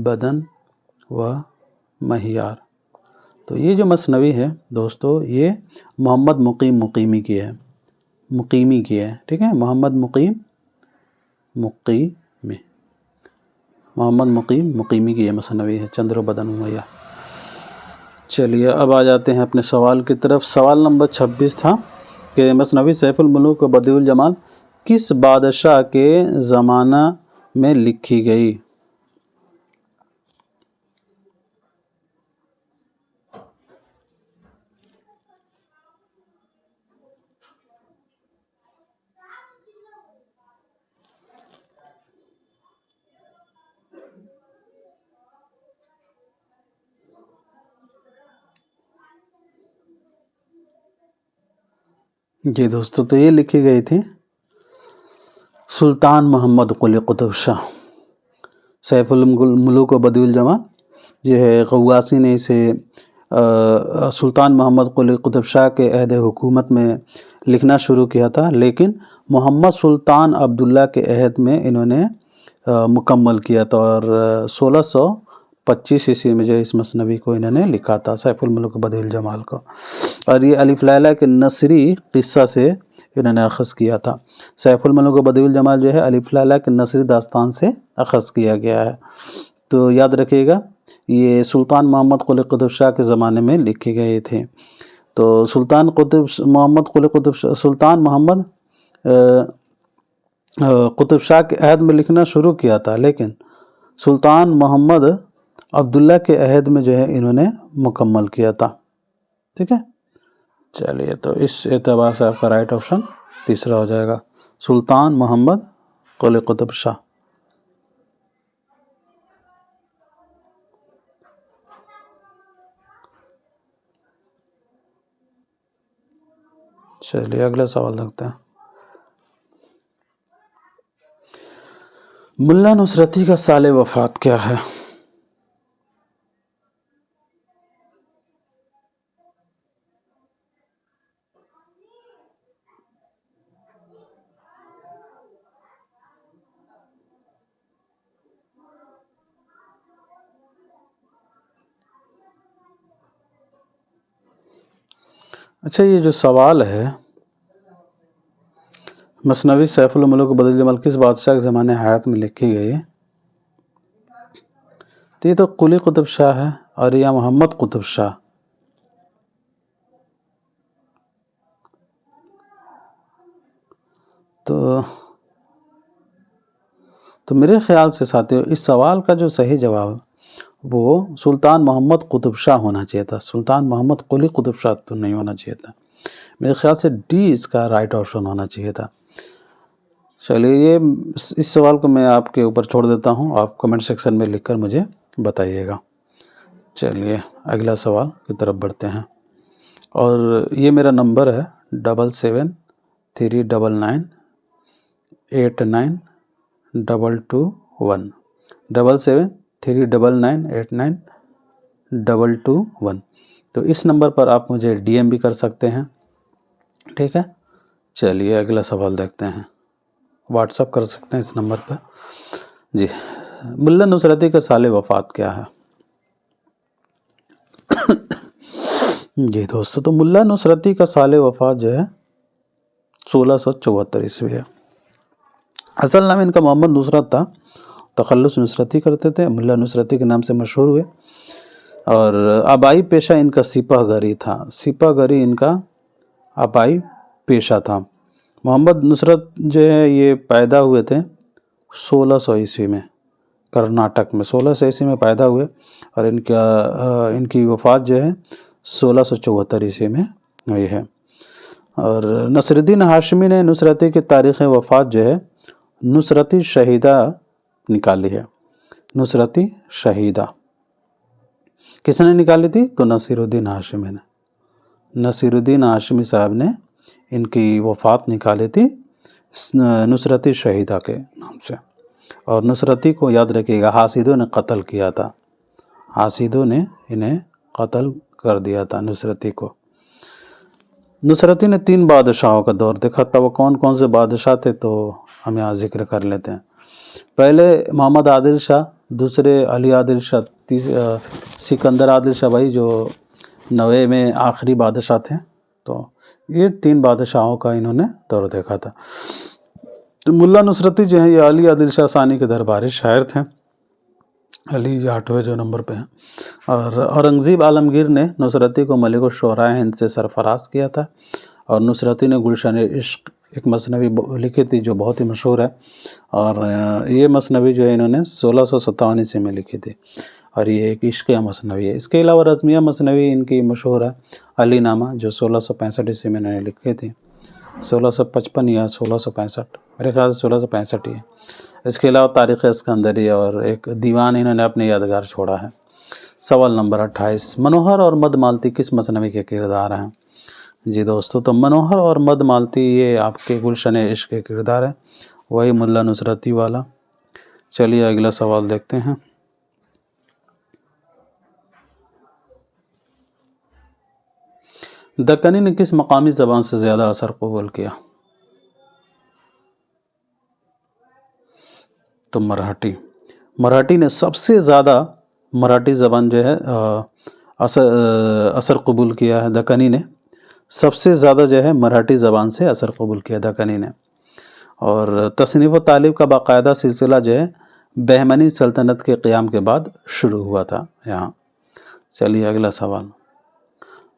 بدن و مہیار. تو یہ جو مثنوی ہے دوستو یہ محمد مقیم مقیمی کی ہے، ٹھیک ہے. محمد مقیم مقیمی کی یہ مثنوی ہے، چندر بدن و مہیار. چلیے اب آ جاتے ہیں اپنے سوال کی طرف. سوال نمبر 26 تھا کہ مثنوی سیف الملوک و بدیع الجمال کس بادشاہ کے زمانہ میں لکھی گئی. جی دوستو، تو یہ لکھی گئی تھی سلطان محمد قلی قطب شاہ. سیف الملوک و بدیع الجمال یہ ہے غواصی نے اسے سلطان محمد قلی قطب شاہ کے عہد حکومت میں لکھنا شروع کیا تھا، لیکن محمد سلطان عبداللہ کے عہد میں انہوں نے مکمل کیا تھا، اور 25 میں جو ہے اس مثنوی کو انہوں نے لکھا تھا، سیف الملک بدیع الجمال کو، اور یہ الف لیلہ کے نثری قصہ سے انہوں نے اخذ کیا تھا۔ سیف الملک بدیع الجمال جو ہے الف لیلہ کے نثری داستان سے اخذ کیا گیا ہے۔ تو یاد رکھیے گا یہ سلطان محمد قلی قطب شاہ کے زمانے میں لکھے گئے تھے۔ تو سلطان محمد قطب شاہ کے عہد میں لکھنا شروع کیا تھا، لیکن سلطان محمد عبداللہ کے عہد میں جو ہے انہوں نے مکمل کیا تھا۔ ٹھیک ہے، چلیے تو اس اعتبار سے آپ کا رائٹ آپشن تیسرا ہو جائے گا، سلطان محمد قلی قطب شاہ۔ چلیے اگلا سوال دیکھتے ہیں۔ ملا نصرتی کا سال وفات کیا ہے؟ اچھا، یہ جو سوال ہے مثنوی سیف الملک بدیع الجمال کس بادشاہ کے زمانے حیات میں لکھی گئی ہے، تو یہ تو قلی قطب شاہ ہے اور یا محمد قطب شاہ۔ تو میرے خیال سے ساتھیو اس سوال کا جو صحیح جواب ہے وہ سلطان محمد قطب شاہ ہونا چاہیے تھا، سلطان محمد قلی قطب شاہ تو نہیں ہونا چاہیے تھا۔ میرے خیال سے ڈی اس کا رائٹ آپشن ہونا چاہیے تھا۔ چلیے یہ اس سوال کو میں آپ کے اوپر چھوڑ دیتا ہوں، آپ کمنٹ سیکشن میں لکھ کر مجھے بتائیے گا۔ چلیے اگلا سوال کی طرف بڑھتے ہیں، اور یہ میرا نمبر ہے 7739989221 7739989221۔ تو اس نمبر پر آپ مجھے ڈی ایم بھی کر سکتے ہیں، ٹھیک ہے۔ چلیے اگلا سوال دیکھتے ہیں، واٹس اپ کر سکتے ہیں اس نمبر پہ۔ جی، ملا نصرتی کا سال وفات کیا ہے؟ جی دوستو، تو ملا نصرتی کا سال وفات جو ہے 1674 عیسوی ہے۔ اصل نام ان کا محمد نصرت تھا، تخلص نصرتی کرتے تھے، ملا نصرتی کے نام سے مشہور ہوئے، اور آبائی پیشہ ان کا سپاہ گری تھا، سپاہ گری ان کا آبائی پیشہ تھا۔ محمد نصرت جو ہے یہ پیدا ہوئے تھے 1600 عیسوی میں کرناٹک میں، 1600 عیسوی میں پیدا ہوئے، اور ان کی وفات جو ہے 1674 عیسوی میں ہوئی ہے۔ اور نصر الدین ہاشمی نے نصرتی کی تاریخ وفات جو ہے نصرتی شہیدہ نکالی ہے، نصرتی شہیدہ کس نے نکالی تھی؟ تو نصیر الدین ہاشمی نے، نصیر الدین ہاشمی صاحب نے ان کی وفات نکالی تھی نصرتی شہیدہ کے نام سے۔ اور نصرتی کو یاد رکھیے گا حاسدوں نے قتل کیا تھا، حاسدوں نے انہیں قتل کر دیا تھا نصرتی کو۔ نصرتی نے 3 بادشاہوں کا دور دیکھا تھا، وہ کون کون سے بادشاہ تھے تو ہم یہاں ذکر کر لیتے ہیں۔ پہلے محمد عادل شاہ، دوسرے علی عادل شاہ، سکندر عادل شاہ بھائی جو 90 میں آخری بادشاہ تھے۔ تو یہ 3 بادشاہوں کا انہوں نے دور دیکھا تھا۔ تو ملا نصرتی جو ہیں یہ علی عادل شاہ ثانی کے درباری شاعر تھے، علی 8ویں جو نمبر پہ ہیں۔ اور اورنگزیب عالمگیر نے نصرتی کو ملک الشعراء ہند سے سرفراز کیا تھا، اور نصرتی نے گلشن عشق ایک مثنوی لکھی تھی جو بہت ہی مشہور ہے، اور یہ مثنوی جو ہے انہوں نے 1657 عیسوی میں لکھی تھی، اور یہ ایک عشقیہ مثنوی ہے۔ اس کے علاوہ رزمیہ مثنوی ان کی مشہور ہے، علی نامہ، جو 1665 عیسوی میں انہوں نے لکھی تھی، 1655 یا 1665، میرے خیال سے 1665 ہی ہے۔ اس کے علاوہ تاریخ اسکندری اور ایک دیوان انہوں نے اپنے یادگار چھوڑا ہے۔ سوال نمبر 28، منوہر اور مد مالتی کس مثنوی کے کردار ہیں؟ جی دوستو، تو منوہر اور مد مالتی یہ آپ کے گلشن عشق کے کردار ہیں، وہی ملا نصرتی والا۔ چلیے اگلا سوال دیکھتے ہیں۔ دکنی نے کس مقامی زبان سے زیادہ اثر قبول کیا؟ تو مراٹھی نے سب سے زیادہ مراٹھی زبان جو ہے اثر قبول کیا ہے دکنی نے، سب سے زیادہ جو ہے مراٹھی زبان سے اثر قبول کیا دکنی نے. اور تصنیف و تعلیف کا باقاعدہ سلسلہ جو ہے بہمنی سلطنت کے قیام کے بعد شروع ہوا تھا یہاں. چلیے اگلا سوال،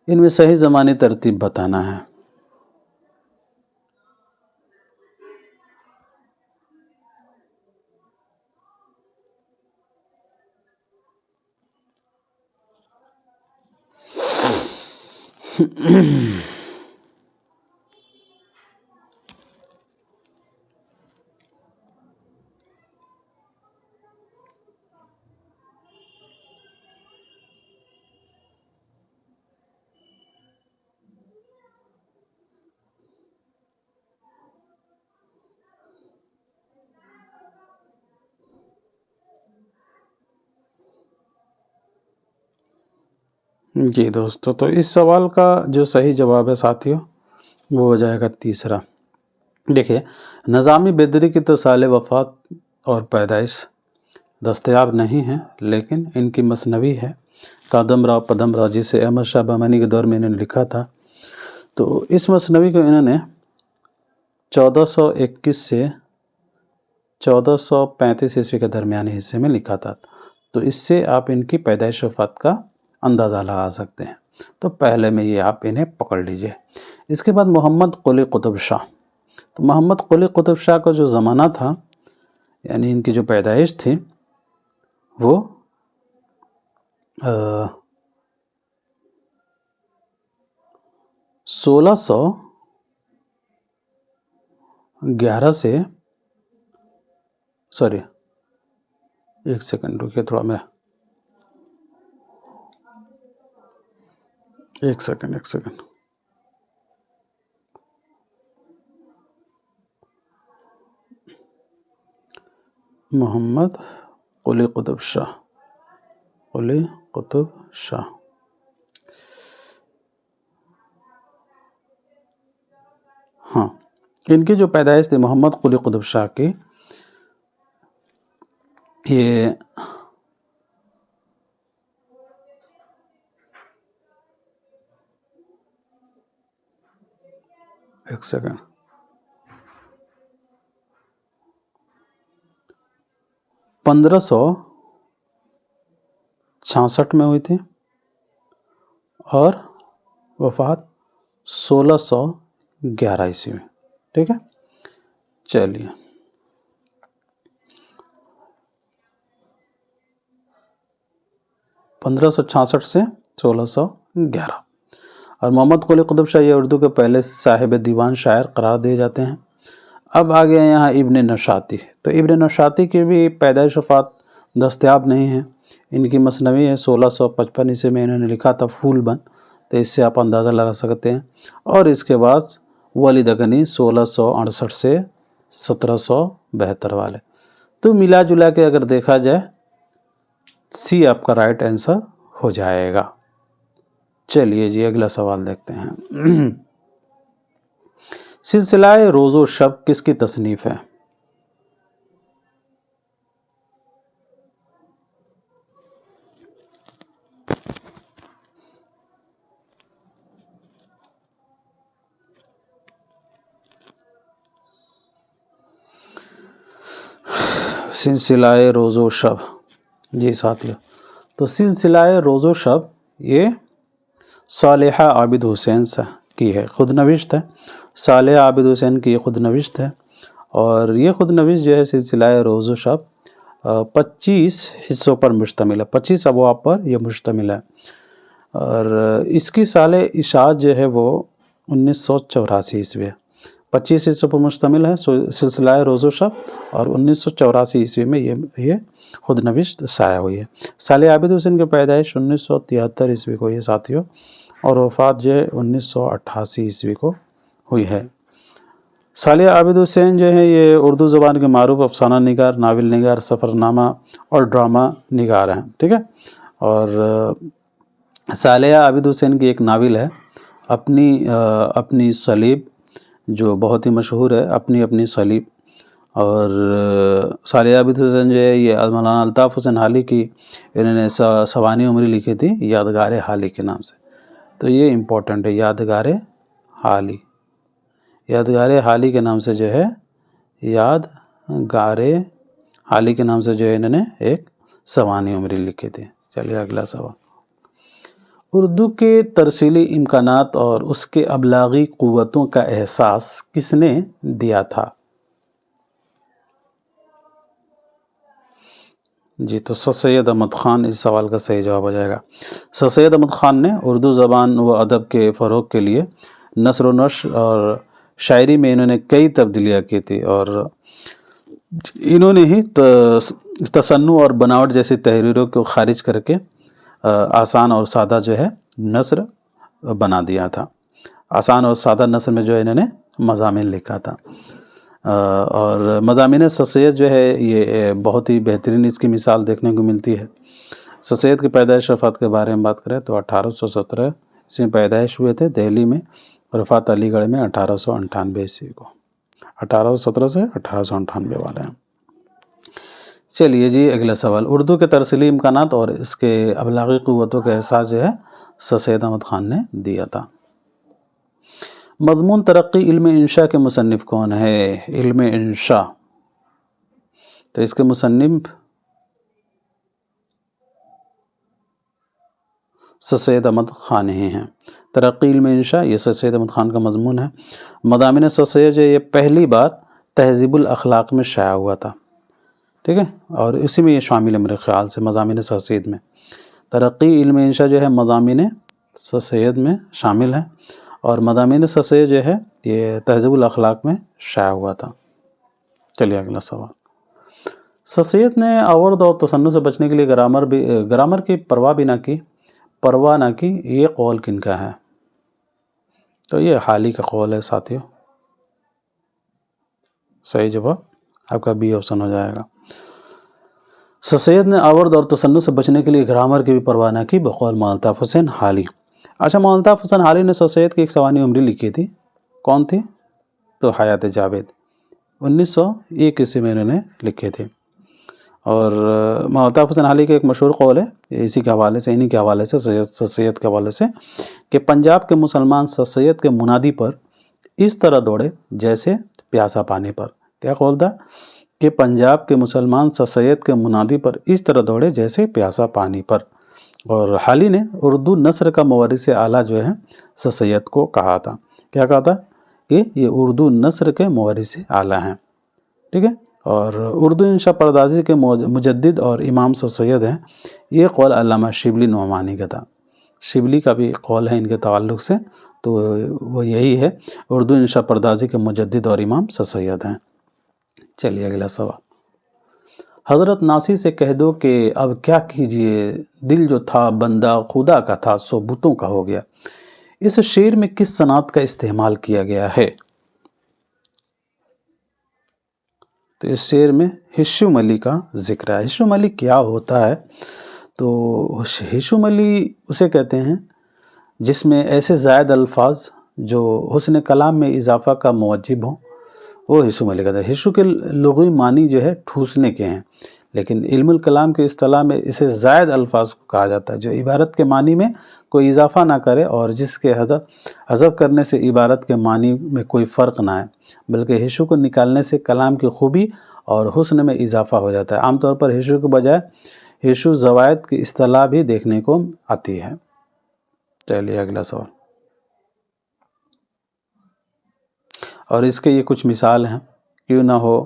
ان میں صحیح زمانی ترتیب بتانا ہے. جی دوستو، تو اس سوال کا جو صحیح جواب ہے ساتھیوں وہ ہو جائے گا تیسرا. دیکھیے، نظامی بیدری کی تو سال وفات اور پیدائش دستیاب نہیں ہیں، لیکن ان کی مثنوی ہے کادم راؤ پدم راؤ، جسے احمد شاہ بہمنی کے دور میں انہوں نے لکھا تھا. تو اس مثنوی کو انہوں نے 1421 سے 1435 عیسوی کے درمیانی حصے میں لکھا تھا. تو اس سے آپ ان کی پیدائش وفات کا اندازہ لگا سکتے ہیں. تو پہلے میں یہ آپ انہیں پکڑ لیجئے. اس کے بعد محمد قلی قطب شاہ. تو محمد قلی قطب شاہ کا جو زمانہ تھا، یعنی ان کی جو پیدائش تھی، وہ 1611 سے ایک سیکنڈ رکیے، تھوڑا میں ایک سیکنڈ. محمد قلی قطب شاہ ہاں، ان کی جو پیدائش تھی محمد قلی قطب شاہ کی، یہ ایک سیکنڈ 1566 میں ہوئی تھی اور وفات 1611 عیسوی میں. ٹھیک ہے، چلیے 1566 سے 1611. اور محمد قلی قطب شاہ یہ اردو کے پہلے صاحب دیوان شاعر قرار دیے جاتے ہیں. اب آگے ہیں یہاں ابن نشاطی. تو ابن نشاطی کی بھی پیدائش وفات دستیاب نہیں ہیں. ان کی مثنوی ہے 1655 عیسوی میں انہوں نے لکھا تھا پھول بن. تو اس سے آپ اندازہ لگا سکتے ہیں. اور اس کے بعد ولی دکنی 1668 سے 1772 والے. تو ملا جلا کے اگر دیکھا جائے سی آپ کا رائٹ آنسر ہو جائے گا. چلیے جی اگلا سوال دیکھتے ہیں. سلسلہ روز و شب کس کی تصنیف ہے؟ سلسلہ روز و شب، جی ساتھیو، تو سلسلہ روز و شب یہ صالحہ عابد حسین کی ہے، خود نوشت ہے. صالحہ عابد حسین کی یہ خود نوشت ہے. اور یہ خود نوشت جو ہے سلسلہ روز و شب 25 حصوں پر مشتمل ہے، 25 ابواب پر یہ مشتمل ہے. اور اس کی سال اشاعت جو ہے وہ 1984 عیسوی ہے. 25 حصوں پر مشتمل ہے سلسلہ روز و شب، اور 1984 عیسوی میں یہ خود نوشت شائع ہوئی ہے. صالح عابد حسین کی پیدائش 1973 عیسوی کو یہ ساتھیوں، اور وفات جو ہے 1988 عیسوی کو ہوئی ہے. صالح عابد حسین جو ہے یہ اردو زبان کے معروف افسانہ نگار، ناول نگار، سفر نامہ اور ڈرامہ نگار ہیں. ٹھیک ہے. اور صالح عابد حسین کی ایک ناول ہے اپنی صلیب، جو بہت ہی مشہور ہے، اپنی صلیب. اور صالح عابد حسین جو ہے یہ مولانا الطاف حسین حالی کی انہوں نے سوانح عمری لکھی تھی یادگار حالی کے نام سے. تو یہ امپورٹنٹ ہے، یادگار حالی، یادگار حالی کے نام سے جو ہے، یادگار حالی کے نام سے جو ہے انہوں نے ایک سوانح عمری لکھی تھی. چلیے اگلا سوال. اردو کے ترسیلی امکانات اور اس کے ابلاغی قوتوں کا احساس کس نے دیا تھا؟ جی تو سر سید احمد خان اس سوال کا صحیح جواب ہو جائے گا. سر سید احمد خان نے اردو زبان و ادب کے فروغ کے لیے نثر و نشر اور شاعری میں انہوں نے کئی تبدیلیاں کی تھی، اور انہوں نے ہی تصنع اور بناوٹ جیسی تحریروں کو خارج کر کے آسان اور سادہ جو ہے نثر بنا دیا تھا. آسان اور سادہ نثر میں جو ہے انہوں نے مضامین لکھا تھا، اور مضامین سر سید جو ہے یہ بہت ہی بہترین اس کی مثال دیکھنے کو ملتی ہے. سر سید کی پیدائش وفات کے بارے میں بات کریں تو 1817 اس میں پیدائش ہوئے تھے دہلی میں، اور وفات علی گڑھ میں 1898 عیسوی کو. 1817 سے 1898 والے ہیں. چلیے جی اگلا سوال. اردو کے ترسیلی امکانات اور اس کے ابلاغی قوتوں کا احساس جو ہے سر سید احمد خان نے دیا تھا. مضمون ترقی علم انشاء کے مصنف کون ہے؟ علم انشاء، تو اس کے مصنف سر سید احمد خان ہی ہیں. ترقی علم انشاء یہ سر سید احمد خان کا مضمون ہے. مضامین سر سید جو یہ پہلی بار تہذیب الاخلاق میں شائع ہوا تھا، ٹھیک ہے، اور اسی میں یہ شامل ہے میرے خیال سے مضامین سر سید میں. ترقی علم انشاء جو ہے مضامین سر سید میں شامل ہے، اور مضامین سر سید جو ہے یہ تہذیب الاخلاق میں شائع ہوا تھا. چلیے اگلا سوال. سر سید نے آورد اور تصنع سے بچنے کے لیے گرامر کی پرواہ نہ کی، یہ قول کن کا ہے؟ تو یہ حالی کا قول ہے ساتھیوں. صحیح جواب آپ کا بی آپشن ہو جائے گا. سر سید نے آورد اور تصنع سے بچنے کے لیے گرامر کی بھی پرواہ نہ کی بقول مولانا الطاف حسین حالی. اچھا، مولانا الطاف حسین حالی نے سر سید کی ایک سوانح عمری لکھی تھی، کون تھی؟ تو حیات جاوید، 1901 عیسوی میں انہوں نے لکھے تھے. اور مولانا الطاف حسین حالی کا ایک مشہور قول ہے انہی کے حوالے سے سر سید کے حوالے سے کہ پنجاب کے مسلمان سر سید کے منادی پر اس طرح دوڑے جیسے پیاسا پانی پر. کیا قول تھا؟ کہ پنجاب کے مسلمان سر سید کے منادی پر اس طرح دوڑے جیسے پیاسا پانی پر. اور حالی نے اردو نثر کا مورث اعلیٰ جو ہے سر سید کو کہا تھا. کیا کہا تھا؟ کہ یہ اردو نثر کے مورث اعلیٰ ہیں، ٹھیک ہے، اور اردو انشاء پردازی کے مجدد اور امام سر سید ہیں. یہ قول علامہ شبلی نعمانی کا تھا. شبلی کا بھی قول ہے ان کے تعلق سے، تو وہ یہی ہے، اردو انشاء پردازی کے مجدد اور امام سر سید ہیں. چلیے اگلا سوال. حضرت ناصری سے کہہ دو کہ اب کیا کیجئے، دل جو تھا بندہ خدا کا تھا سو بتوں کا ہو گیا. اس شعر میں کس صنعت کا استعمال کیا گیا ہے؟ تو اس شعر میں ہشم علی کا ذکر ہے. ہشم علی کیا ہوتا ہے؟ تو ہشم علی اسے کہتے ہیں جس میں ایسے زائد الفاظ جو حسن کلام میں اضافہ کا موجب ہوں، وہ ہشم علی کہتے ہیں. ہشو کے لغوی معنی جو ہے ٹھوسنے کے ہیں، لیکن علم الکلام کے اصطلاح میں اسے زائد الفاظ کو کہا جاتا ہے جو عبارت کے معنی میں کوئی اضافہ نہ کرے اور جس کے حذف کرنے سے عبارت کے معنی میں کوئی فرق نہ آئے، بلکہ ہشو کو نکالنے سے کلام کی خوبی اور حسن میں اضافہ ہو جاتا ہے. عام طور پر ہشو کے بجائے ہشو زوائد کی اصطلاح بھی دیکھنے کو آتی ہے. چلیے اگلا سوال. اور اس کے یہ کچھ مثال ہیں. کیوں نہ ہو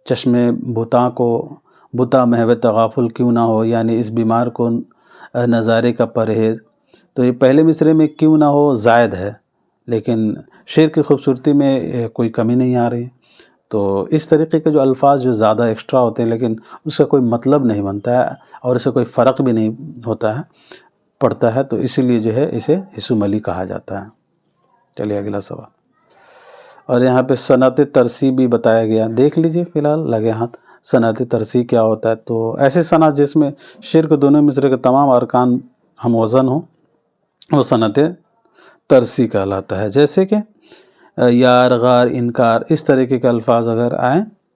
چشم بتاں کو بتا محو تغافل کیوں نہ ہو، یعنی اس بیمار کو نظارے کا پرہیز. تو یہ پہلے مصرے میں کیوں نہ ہو زائد ہے، لیکن شعر کی خوبصورتی میں کوئی کمی نہیں آ رہی. تو اس طریقے کے جو الفاظ جو زیادہ ایکسٹرا ہوتے ہیں لیکن اس کا کوئی مطلب نہیں بنتا ہے اور اس سے کوئی فرق بھی نہیں ہوتا ہے پڑتا ہے، تو اسی لیے جو ہے اسے ہشم علی کہا جاتا ہے. چلیے اگلا سوال. اور یہاں پہ صنعت ترسی بھی بتایا گیا، دیکھ لیجئے فی الحال لگے ہاتھ. صنعت ترسی کیا ہوتا ہے؟ تو ایسے صنعت جس میں شعر کے دونوں مصرے کے تمام ارکان ہم وزن ہوں، وہ صنعت ترسی کہلاتا ہے. جیسے کہ یار غار انکار، اس طریقے کے الفاظ اگر آئیں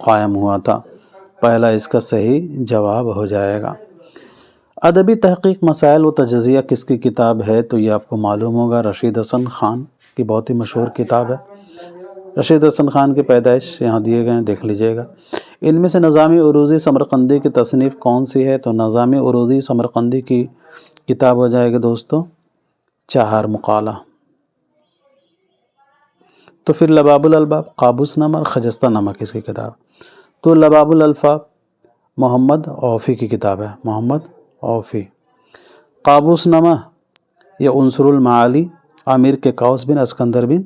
قائم ہوا تھا؟ پہلا اس کا صحیح جواب ہو جائے گا۔ ادبی تحقیق مسائل و تجزیہ کس کی کتاب ہے؟ تو یہ آپ کو معلوم ہوگا، رشید حسن خان کی بہت ہی مشہور کتاب ہے۔ رشید حسن خان کی پیدائش یہاں دیے گئے ہیں، دیکھ لیجئے گا۔ ان میں سے نظام عروضی سمرقندی کی تصنیف کون سی ہے؟ تو نظام عروضی سمرقندی کی کتاب ہو جائے گا دوستو چہار مقالہ۔ تو پھر لباب الالباب، قابوس نامہ اور خجستہ نامہ کس کی کتاب؟ تو لباب الالفاظ محمد اوفی کی کتاب ہے، محمد اوفی۔ قابوس نامہ یہ عنصر المعالی عامر کے قوس بن اسکندر بن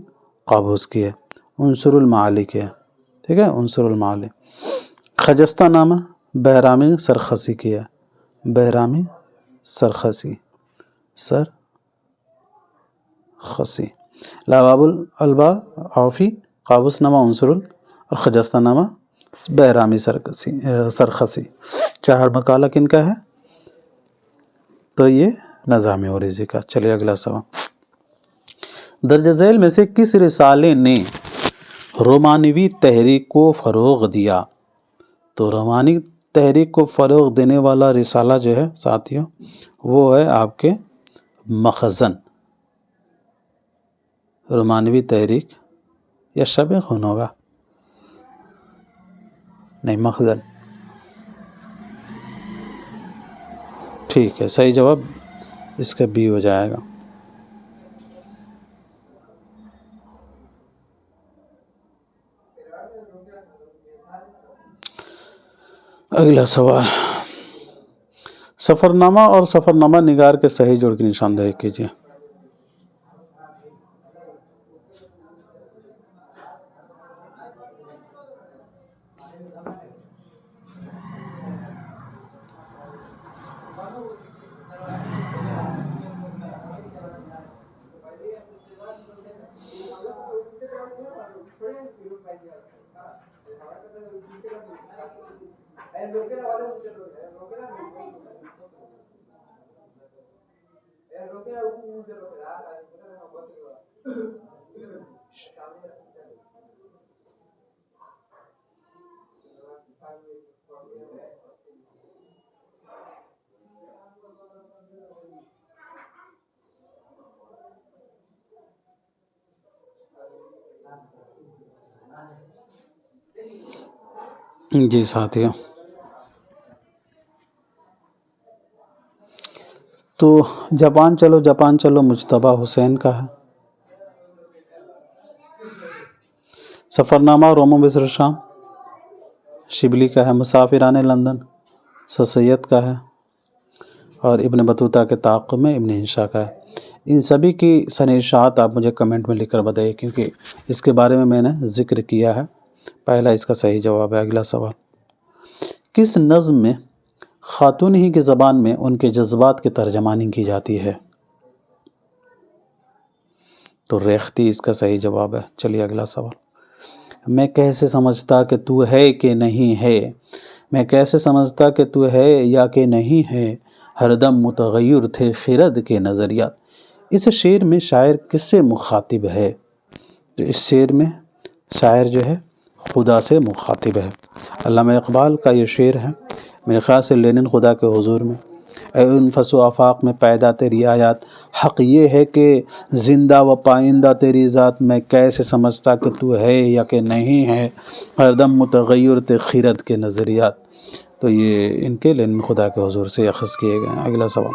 قابوس کی ہے، عنصر المعالی کی ہے، ٹھیک ہے، عنصر المعالی۔ خجستہ نامہ بہرامی سرخسی کی ہے، بہرامی سرخسی لباب الالباب اوفی، قابوس نامہ عنصر اور خجستہ نامہ بہرامی سرخسی۔ چہار مقالہ کن کا ہے؟ تو یہ نظام عروضی کا۔ چلیے اگلا سوال، درج ذیل میں سے کس رسالے نے رومانوی تحریک کو فروغ دیا؟ تو رومانی تحریک کو فروغ دینے والا رسالہ جو ہے ساتھیوں وہ ہے آپ کے مخزن، رومانوی تحریک یا شب خون ہوگا، نہیں مخزن، ٹھیک ہے، صحیح جواب اس کا بی ہو جائے گا۔ اگلا سوال، سفرنامہ اور سفرنامہ نگار کے صحیح جوڑ کی نشاندہی کیجیے۔ جی ساتھیوں، تو جاپان چلو مجتبیٰ حسین کا ہے۔ سفرنامہ روم و مصر شام شبلی کا ہے۔ مسافران لندن سر سید کا ہے، اور ابن بطوطہ کے تعاقب میں ابن انشا کا ہے۔ ان سبھی کی سن اشاعت آپ مجھے کمنٹ میں لکھ کر بتائیے، کیونکہ اس کے بارے میں نے ذکر کیا ہے۔ پہلا اس کا صحیح جواب ہے۔ اگلا سوال، کس نظم میں خاتون ہی کی زبان میں ان کے جذبات کی ترجمانی کی جاتی ہے؟ تو ریختی اس کا صحیح جواب ہے۔ چلیے اگلا سوال، میں کیسے سمجھتا کہ تو ہے کہ نہیں ہے، میں کیسے سمجھتا کہ تو ہے یا کہ نہیں ہے، ہر دم متغیر تھے خرد کے نظریات۔ اس شعر میں شاعر کس سے مخاطب ہے؟ تو اس شعر میں شاعر جو ہے خدا سے مخاطب ہے۔ علامہ اقبال کا یہ شعر ہے، میرے خیال سے لینن خدا کے حضور میں، اے انفس و آفاق میں پیدا تیری آیات، حق یہ ہے کہ زندہ و پائندہ تیری ذات، میں کیسے سمجھتا کہ تو ہے یا کہ نہیں ہے، ہر دم متغیر تھے خرد کے نظریات۔ تو یہ ان کے لینن خدا کے حضور سے اخذ کیے گئے ہیں۔ اگلا سوال،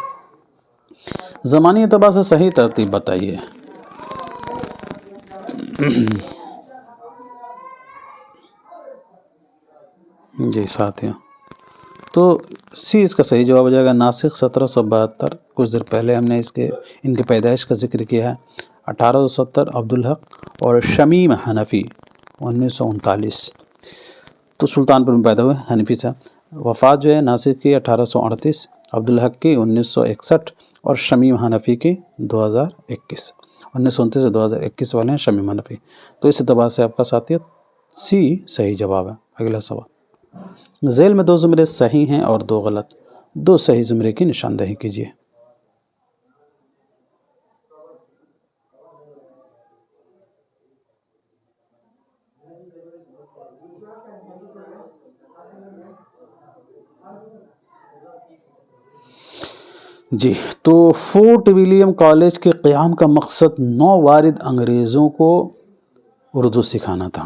زمانی اعتبار سے صحیح ترتیب بتائیے۔ جی ساتھیوں، تو سی اس کا صحیح جواب ہو جائے گا، ناسخ 1772۔ کچھ دیر پہلے ہم نے ان کی پیدائش کا ذکر کیا ہے، 1870 عبدالحق اور شمیم حنفی 1939۔ تو سلطان پور میں پیدا ہوئے حنفی صاحب۔ وفات جو ہے ناسخ کی 1838، عبدالحق کی 1961 اور شمیم حنفی کی 2021۔ 1929 سے 2021 والے ہیں شمیم حنفی۔ تو اس اعتبار سے آپ کا ساتھیہ سی صحیح جواب ہے۔ اگلا سوال، ذیل میں 2 زمرے صحیح ہیں اور 2 غلط، 2 صحیح زمرے کی نشاندہی کیجیے۔ جی تو فورٹ ولیم کالج کے قیام کا مقصد نووارد انگریزوں کو اردو سکھانا تھا،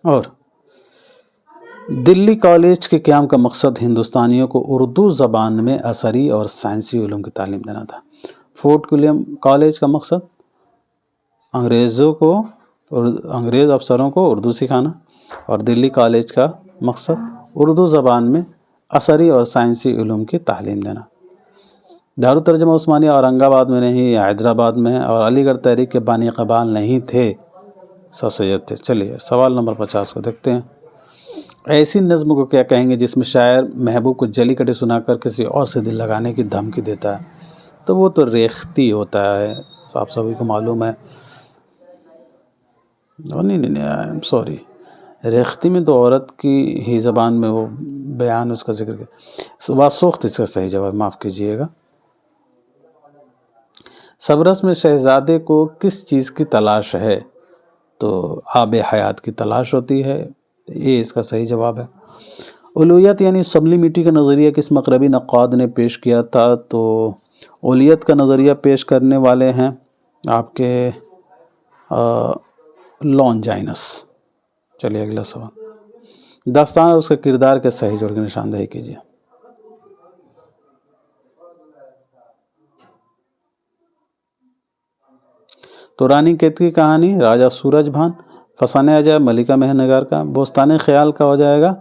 اور دلی کالج کے قیام کا مقصد ہندوستانیوں کو اردو زبان میں عصری اور سائنسی علوم کی تعلیم دینا تھا۔ فورٹ ولیم کالج کا مقصد انگریز افسروں کو اردو سکھانا، اور دلی کالج کا مقصد اردو زبان میں عصری اور سائنسی علوم کی تعلیم دینا۔ دارالترجمہ عثمانیہ اورنگ آباد میں نہیں، یا حیدرآباد میں ہے، اور علی گڑھ تحریک کے بانی اقبال نہیں تھے، سر سید تھے۔ چلیے سوال نمبر 50 کو دیکھتے ہیں۔ ایسی نظم کو کیا کہیں گے جس میں شاعر محبوب کو جلی کٹی سنا کر کسی اور سے دل لگانے کی دھمکی دیتا ہے؟ تو وہ تو ریختی ہوتا ہے، آپ سبھی کو معلوم ہے۔ نہیں سوری، ریختی میں تو عورت کی ہی زبان میں وہ بیان اس کا ذکر کیا، واسوخت اس کا صحیح جواب، معاف کیجیے گا۔ صبرس میں شہزادے کو کس چیز کی تلاش ہے؟ تو آب حیات کی تلاش ہوتی ہے، یہ اس کا صحیح جواب ہے۔ اولویت یعنی سبلیمیٹی کا نظریہ کس مغربی نقاد نے پیش کیا تھا؟ تو اولویت کا نظریہ پیش کرنے والے ہیں آپ کے لونجائنس۔ چلیے اگلا سوال۔ داستان اور اس کے کردار کے صحیح جوڑ کے نشاندہی کیجیے۔ تو رانی کیتکی کی کہانی راجہ سورج بھان، فسانہ عجائب ملکہ مہر نگار کا، بوستان خیال کا ہو جائے گا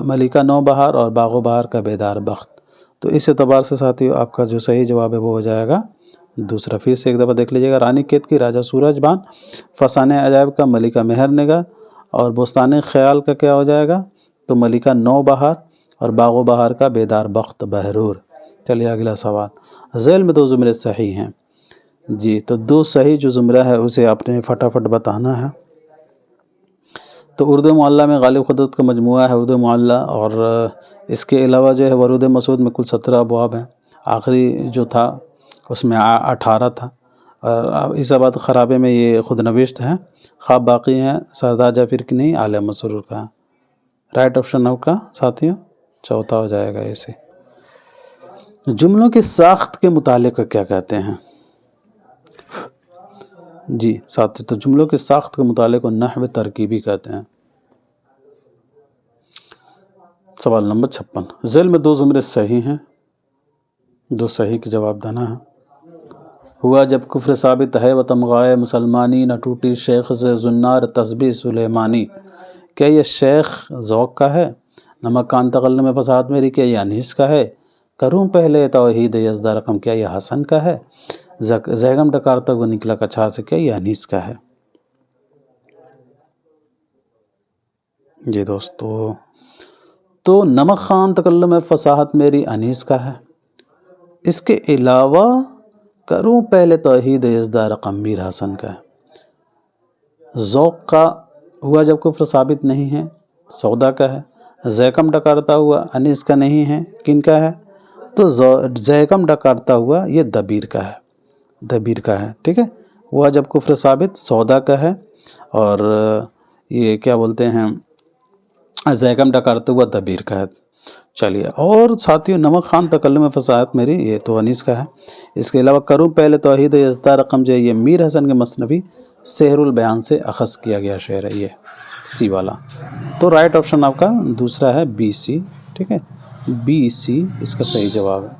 ملکہ نو بہار، اور باغ و بہار کا بیدار بخت۔ تو اس اعتبار سے ساتھیو آپ کا جو صحیح جواب ہے وہ ہو جائے گا دوسرا۔ پھر سے ایک دفعہ دیکھ لیجیے گا، رانی کیتکی راجہ سورج بھان، فسانہ عجائب کا ملکہ مہر نگار، اور بوستان خیال کا کیا ہو جائے گا؟ تو ملکہ نو بہار، اور باغ و بہار کا بیدار بخت بہرور۔ چلیے اگلا سوال۔ ذیل میں 2 زمرے صحیح ہیں جی، تو 2 صحیح جو زمرہ ہے اسے آپ نے فٹافٹ بتانا ہے۔ تو اردو معلّہ میں غالب خطوط کا مجموعہ ہے اردو معلّہ، اور اس کے علاوہ جو ہے ورود مسعود میں کل 17 ابواب ہیں، آخری جو تھا اس میں 18 تھا، اور اس آباد خرابے میں یہ خود نوشت ہیں، خواب باقی ہیں سردار جعفر کی نہیں، عالم مسرور کا۔ رائٹ آپشن آپ کا ساتھیوں چوتھا ہو جائے گا اسے۔ جملوں کی ساخت کے متعلق کیا کہتے ہیں؟ جی ساتھ تو جملوں کے ساخت کے متعلق کو نحو ترکیبی کہتے ہیں۔ سوال نمبر 56۔ ذیل میں 2 زمرے صحیح ہیں، 2 صحیح کی جواب دینا ہے۔ ہوا جب کفر ثابت ہے و تمغائے مسلمانی، نہ ٹوٹی شیخ سے زنار تسبیح سلیمانی۔ کیا یہ شیخ ذوق کا ہے؟ نمک کان تکلم فصاحت میری، کیا یہ انیس کا ہے؟ کروں پہلے توحید یزدہ رقم، کیا یہ حسن کا ہے؟ زیغم ڈکارتا ہوا نکلا کچھا سے، کیا یہ انیس کا ہے؟ جی دوستو، تو نمک خان تکلم فصاحت میری انیس کا ہے، اس کے علاوہ کروں پہلے توحید یزدہ رقم میر حسن کا ہے۔ ذوق کا ہوا جب کفر ثابت نہیں ہے، سودا کا ہے۔ زیغم ڈکارتا ہوا انیس کا نہیں ہے، کن کا ہے؟ تو زیغم ڈکارتا ہوا یہ دبیر کا ہے، دبیر کا ہے، ٹھیک ہے۔ ہوا جب کفر ثابت سودا کا ہے، اور یہ کیا بولتے ہیں زیغم ڈکارتا ہوا دبیر کا ہے۔ چلیے، اور ساتھیو نمک خان تکلم فصاحت میری یہ تو انیس کا ہے، اس کے علاوہ کروں پہلے توحید یزدہ رقم جو ہے یہ میر حسن کے مثنوی سحر البیان سے اخذ کیا گیا شعر ہے، یہ سی والا۔ تو رائٹ آپشن آپ کا دوسرا ہے بی سی، ٹھیک ہے، بی سی اس کا صحیح جواب ہے۔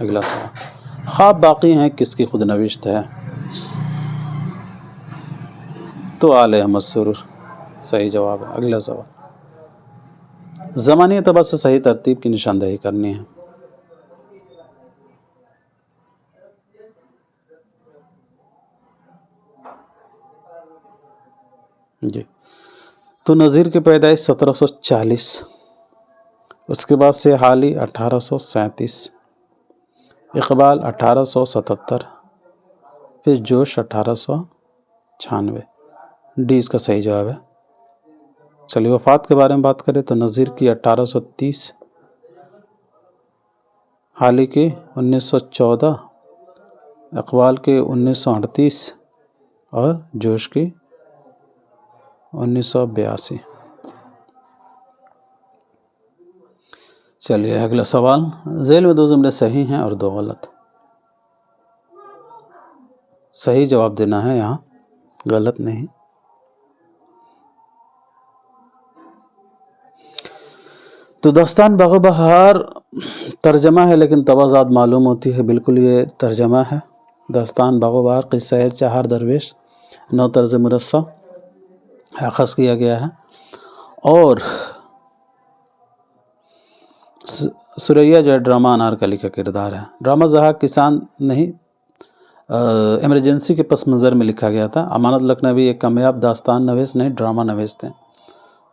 اگلا سوال۔ خواب باقی ہیں کس کی خود نوشت ہے؟ تو آل احمد سرور صحیح جواب ہے۔ اگلا سوال۔ زمانی اعتبار سے صحیح ترتیب کی نشاندہی کرنی ہے۔ جی، تو نذیر کی پیدائش 1740، اس کے بعد سے حالی 1837، اقبال 1877، پھر جوش 1896۔ ڈی اس کا صحیح جواب ہے۔ چلیے وفات کے بارے میں بات کریں تو نذیر کی 1830، حالی کی 1914، اقبال کی 1938، اور جوش کی 1982۔ چلیے اگلا سوال، ذیل میں 2 جملے صحیح ہیں اور 2 غلط. صحیح جواب دینا ہے یہاں، غلط نہیں. تو داستان باغ و بہار ترجمہ ہے لیکن توازات معلوم ہوتی ہے، بالکل یہ ترجمہ ہے. داستان باغ و بہار قصہ ہے چہار درویش، 9 طرز مرصع اخذ کیا گیا ہے. اور سریا جو ہے ڈرامہ انارکلی کا کردار ہے. ڈرامہ ضحاک کسان نہیں، ایمرجنسی کے پس منظر میں لکھا گیا تھا. امانت لکھنوی ایک کامیاب داستان نویس نہیں، ڈرامہ نویس تھے.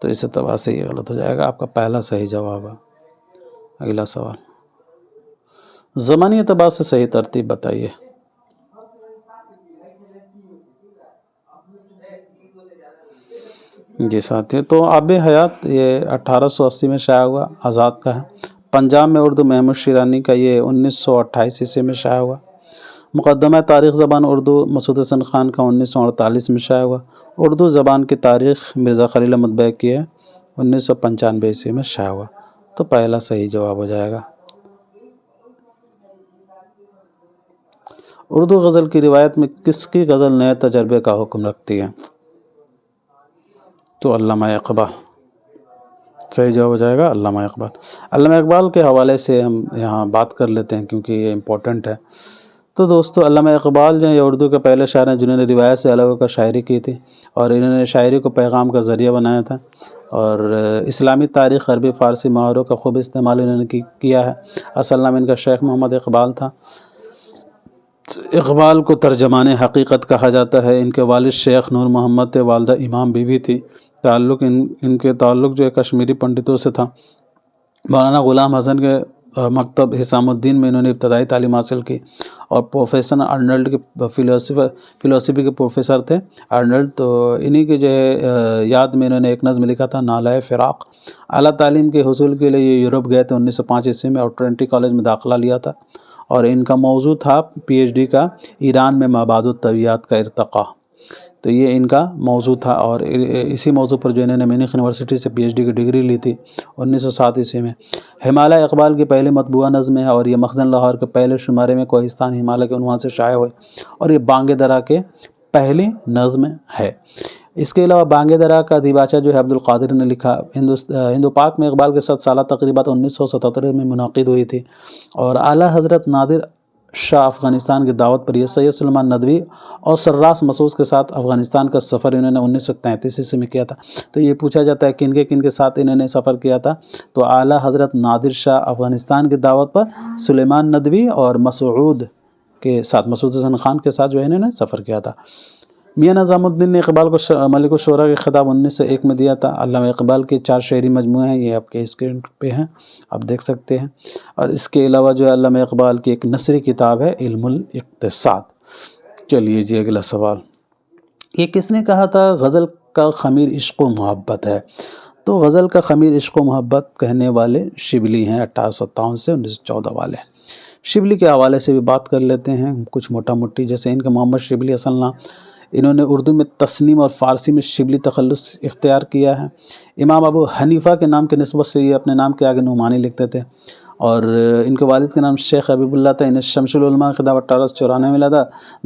تو اس اعتبار سے یہ غلط ہو جائے گا. آپ کا پہلا صحیح جواب ہے. اگلا سوال، زمانی اعتبار سے صحیح ترتیب بتائیے. جی ساتھی، تو آب حیات یہ 1880 میں شائع ہوا، آزاد کا ہے. پنجاب میں اردو محمود شیرانی کا یہ 1928 عیسوی میں شائع ہوا. مقدمہ تاریخ زبان اردو مسعود حسن خان کا 1948 میں شائع ہوا. اردو زبان کی تاریخ مرزا خلیل احمد بیگ کی ہے، 1995 عیسوی میں شائع ہوا. تو پہلا صحیح جواب ہو جائے گا. اردو غزل کی روایت میں کس کی غزل نئے تجربے کا حکم رکھتی ہے؟ تو علامہ اقبال. صحیح جواب ہو جائے گا علامہ اقبال. علامہ اقبال کے حوالے سے ہم یہاں بات کر لیتے ہیں کیونکہ یہ امپورٹنٹ ہے. تو دوستو، علامہ اقبال جو ہے یہ اردو کے پہلے شاعر ہیں جنہوں نے روایت سے الگ ہو کر شاعری کی تھی، اور انہوں نے شاعری کو پیغام کا ذریعہ بنایا تھا. اور اسلامی تاریخ، عربی فارسی محاوروں کا خوب استعمال انہوں نے کیا ہے. اصل نام ان کا شیخ محمد اقبال تھا. اقبال کو ترجمان حقیقت کہا جاتا ہے. ان کے والد شیخ نور محمد تھے، والدہ امام بی بی تھی. ان کے تعلق جو ہے کشمیری پنڈتوں سے تھا. مولانا غلام حسن کے مکتب حسام الدین میں انہوں نے ابتدائی تعلیم حاصل کی، اور پروفیسر ارنلڈ کے فلسفی کے پروفیسر تھے ارنلڈ. تو انہی کے جو ہے یاد میں انہوں نے ایک نظم لکھا تھا، نالہ فراق. اعلیٰ تعلیم کے حصول کے لیے یہ یورپ گئے تھے 1905 عیسوی میں، اور ٹرینٹی کالج میں داخلہ لیا تھا. اور ان کا موضوع تھا پی ایچ ڈی کا ایران میں مبادئ الطبیعیات کا ارتقاء. تو یہ ان کا موضوع تھا، اور اسی موضوع پر جو انہوں نے میونخ یونیورسٹی سے پی ایچ ڈی کی ڈگری لی تھی 1907 عیسوی میں. ہمالیہ اقبال کی پہلی مطبوعہ نظم ہے، اور یہ مخزن لاہور کے پہلے شمارے میں کوہستان ہمالیہ کے عنوان سے شائع ہوئی، اور یہ بانگ درا کے پہلی نظم ہے. اس کے علاوہ بانگ درا کا دیباچہ جو ہے عبد القادر نے لکھا. ہندو پاک میں اقبال کے ساتھ سالہ تقریبات 1977 میں منعقد ہوئی تھی، اور اعلیٰ حضرت نادر شاہ افغانستان کی دعوت پر یہ سید سلیمان ندوی اور سراس مسعود کے ساتھ افغانستان کا سفر انہوں نے 1933 عیسوی میں کیا تھا. تو یہ پوچھا جاتا ہے کن کے ساتھ انہوں نے سفر کیا تھا. تو اعلیٰ حضرت نادر شاہ افغانستان کی دعوت پر سلیمان ندوی اور مسعود حسن خان کے ساتھ جو ہے انہوں نے سفر کیا تھا. میاں نظام الدین نے اقبال کو ملک الشعراء کے خطاب 1901 میں دیا تھا. علامہ اقبال کے 4 شعری مجموعے ہیں، یہ آپ کے اسکرین پہ ہیں، آپ دیکھ سکتے ہیں. اور اس کے علاوہ جو ہے علامہ اقبال کی ایک نثری کتاب ہے علم الاقتصاد. چلیے جی اگلا سوال، یہ کس نے کہا تھا غزل کا خمیر عشق و محبت ہے؟ تو غزل کا خمیر عشق و محبت کہنے والے شبلی ہیں، 1857 سے 1914 والے. شبلی کے حوالے سے بھی بات کر لیتے ہیں کچھ موٹا موٹی. جیسے ان کا محمد شبلی اصل نام، انہوں نے اردو میں تسنیم اور فارسی میں شبلی تخلص اختیار کیا ہے. امام ابو حنیفہ کے نام کے نسبت سے یہ اپنے نام کے آگے نعمانی لکھتے تھے. اور ان کے والد کا نام شیخ حبیب اللہ تھا. انہیں شمس العلماء کا خطاب 1894 میں ملا تھا.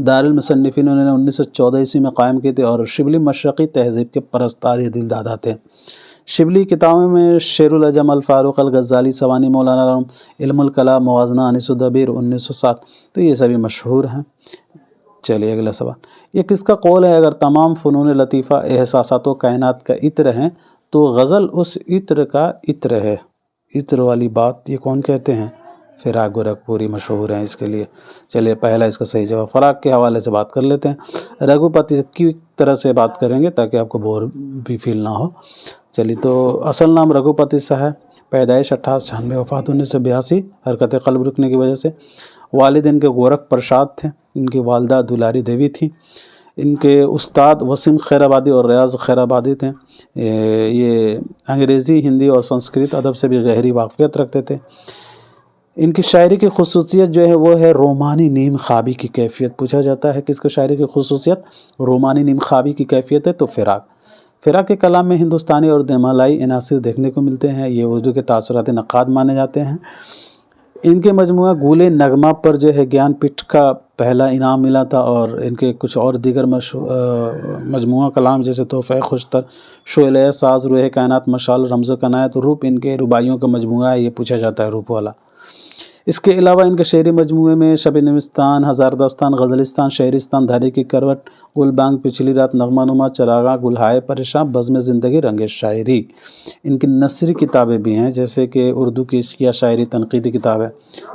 دارالمصنفین انہوں نے 1914 عیسوی میں قائم کی تھی، اور شبلی مشرقی تہذیب کے پرستار دل دادا تھے. شبلی کتابوں میں شیر العجم، الفاروق، الغزالی، سوانی مولانا روم، علم الکلام، موازنہ، انیس الدبیر 1907. تو یہ سبھی مشہور ہیں. چلیے اگلا سوال، یہ کس کا قول ہے؟ اگر تمام فنون لطیفہ احساسات و کائنات کا عطر ہیں تو غزل اس عطر کا عطر ہے. عطر والی بات یہ کون کہتے ہیں؟ فراق گورکھپوری مشہور ہیں اس کے لیے. چلیے پہلا اس کا صحیح جواب. فراق کے حوالے سے بات کر لیتے ہیں. رگھوپتی کی طرح سے بات کریں گے تاکہ آپ کو بور بھی فیل نہ ہو. چلیے، تو اصل نام رگھوپتی صاحب، پیدائش 1896، وفات 1982 حرکت قلب رکنے کی وجہ سے. والد ان کے گورکھ پرساد تھے. ان کی والدہ دلاری دیوی تھیں. ان کے استاد وسیم خیر آبادی اور ریاض خیر آبادی تھے. یہ انگریزی، ہندی اور سنسکرت ادب سے بھی گہری واقفیت رکھتے تھے. ان کی شاعری کی خصوصیت جو ہے وہ ہے رومانی نیم خوابی کی کیفیت. پوچھا جاتا ہے کس کو شاعری کی خصوصیت؟ رومانی نیم خوابی کی کیفیت ہے، تو فراق. فراق کے کلام میں ہندوستانی اور دیمالائی عناصر دیکھنے کو ملتے ہیں، یہ اردو کے تاثرات نقاد مانے جاتے ہیں۔ ان کے مجموعہ گولِ نغمہ پر جو ہے گیان پیٹھ کا پہلا انعام ملا تھا، اور ان کے کچھ اور دیگر مجموعہ کلام جیسے تحفہ خوشتر، شعلۂ ساز، روح کائنات، مشعل، رمز و کنایت، روپ ان کے رباعیوں کا مجموعہ ہے، یہ پوچھا جاتا ہے روپ والا۔ اس کے علاوہ ان کے شعری مجموعے میں شب نوستان، ہزار داستان، غزلستان، شعرستان، دھاڑی کی کروٹ، گل بانگ، پچھلی رات، نغمہ نما، چراغاں، گلہائے پریشاں، بزم زندگی، رنگ شاعری۔ ان کی نثری کتابیں بھی ہیں، جیسے کہ اردو کی عشقیہ شاعری تنقیدی کتاب ہے،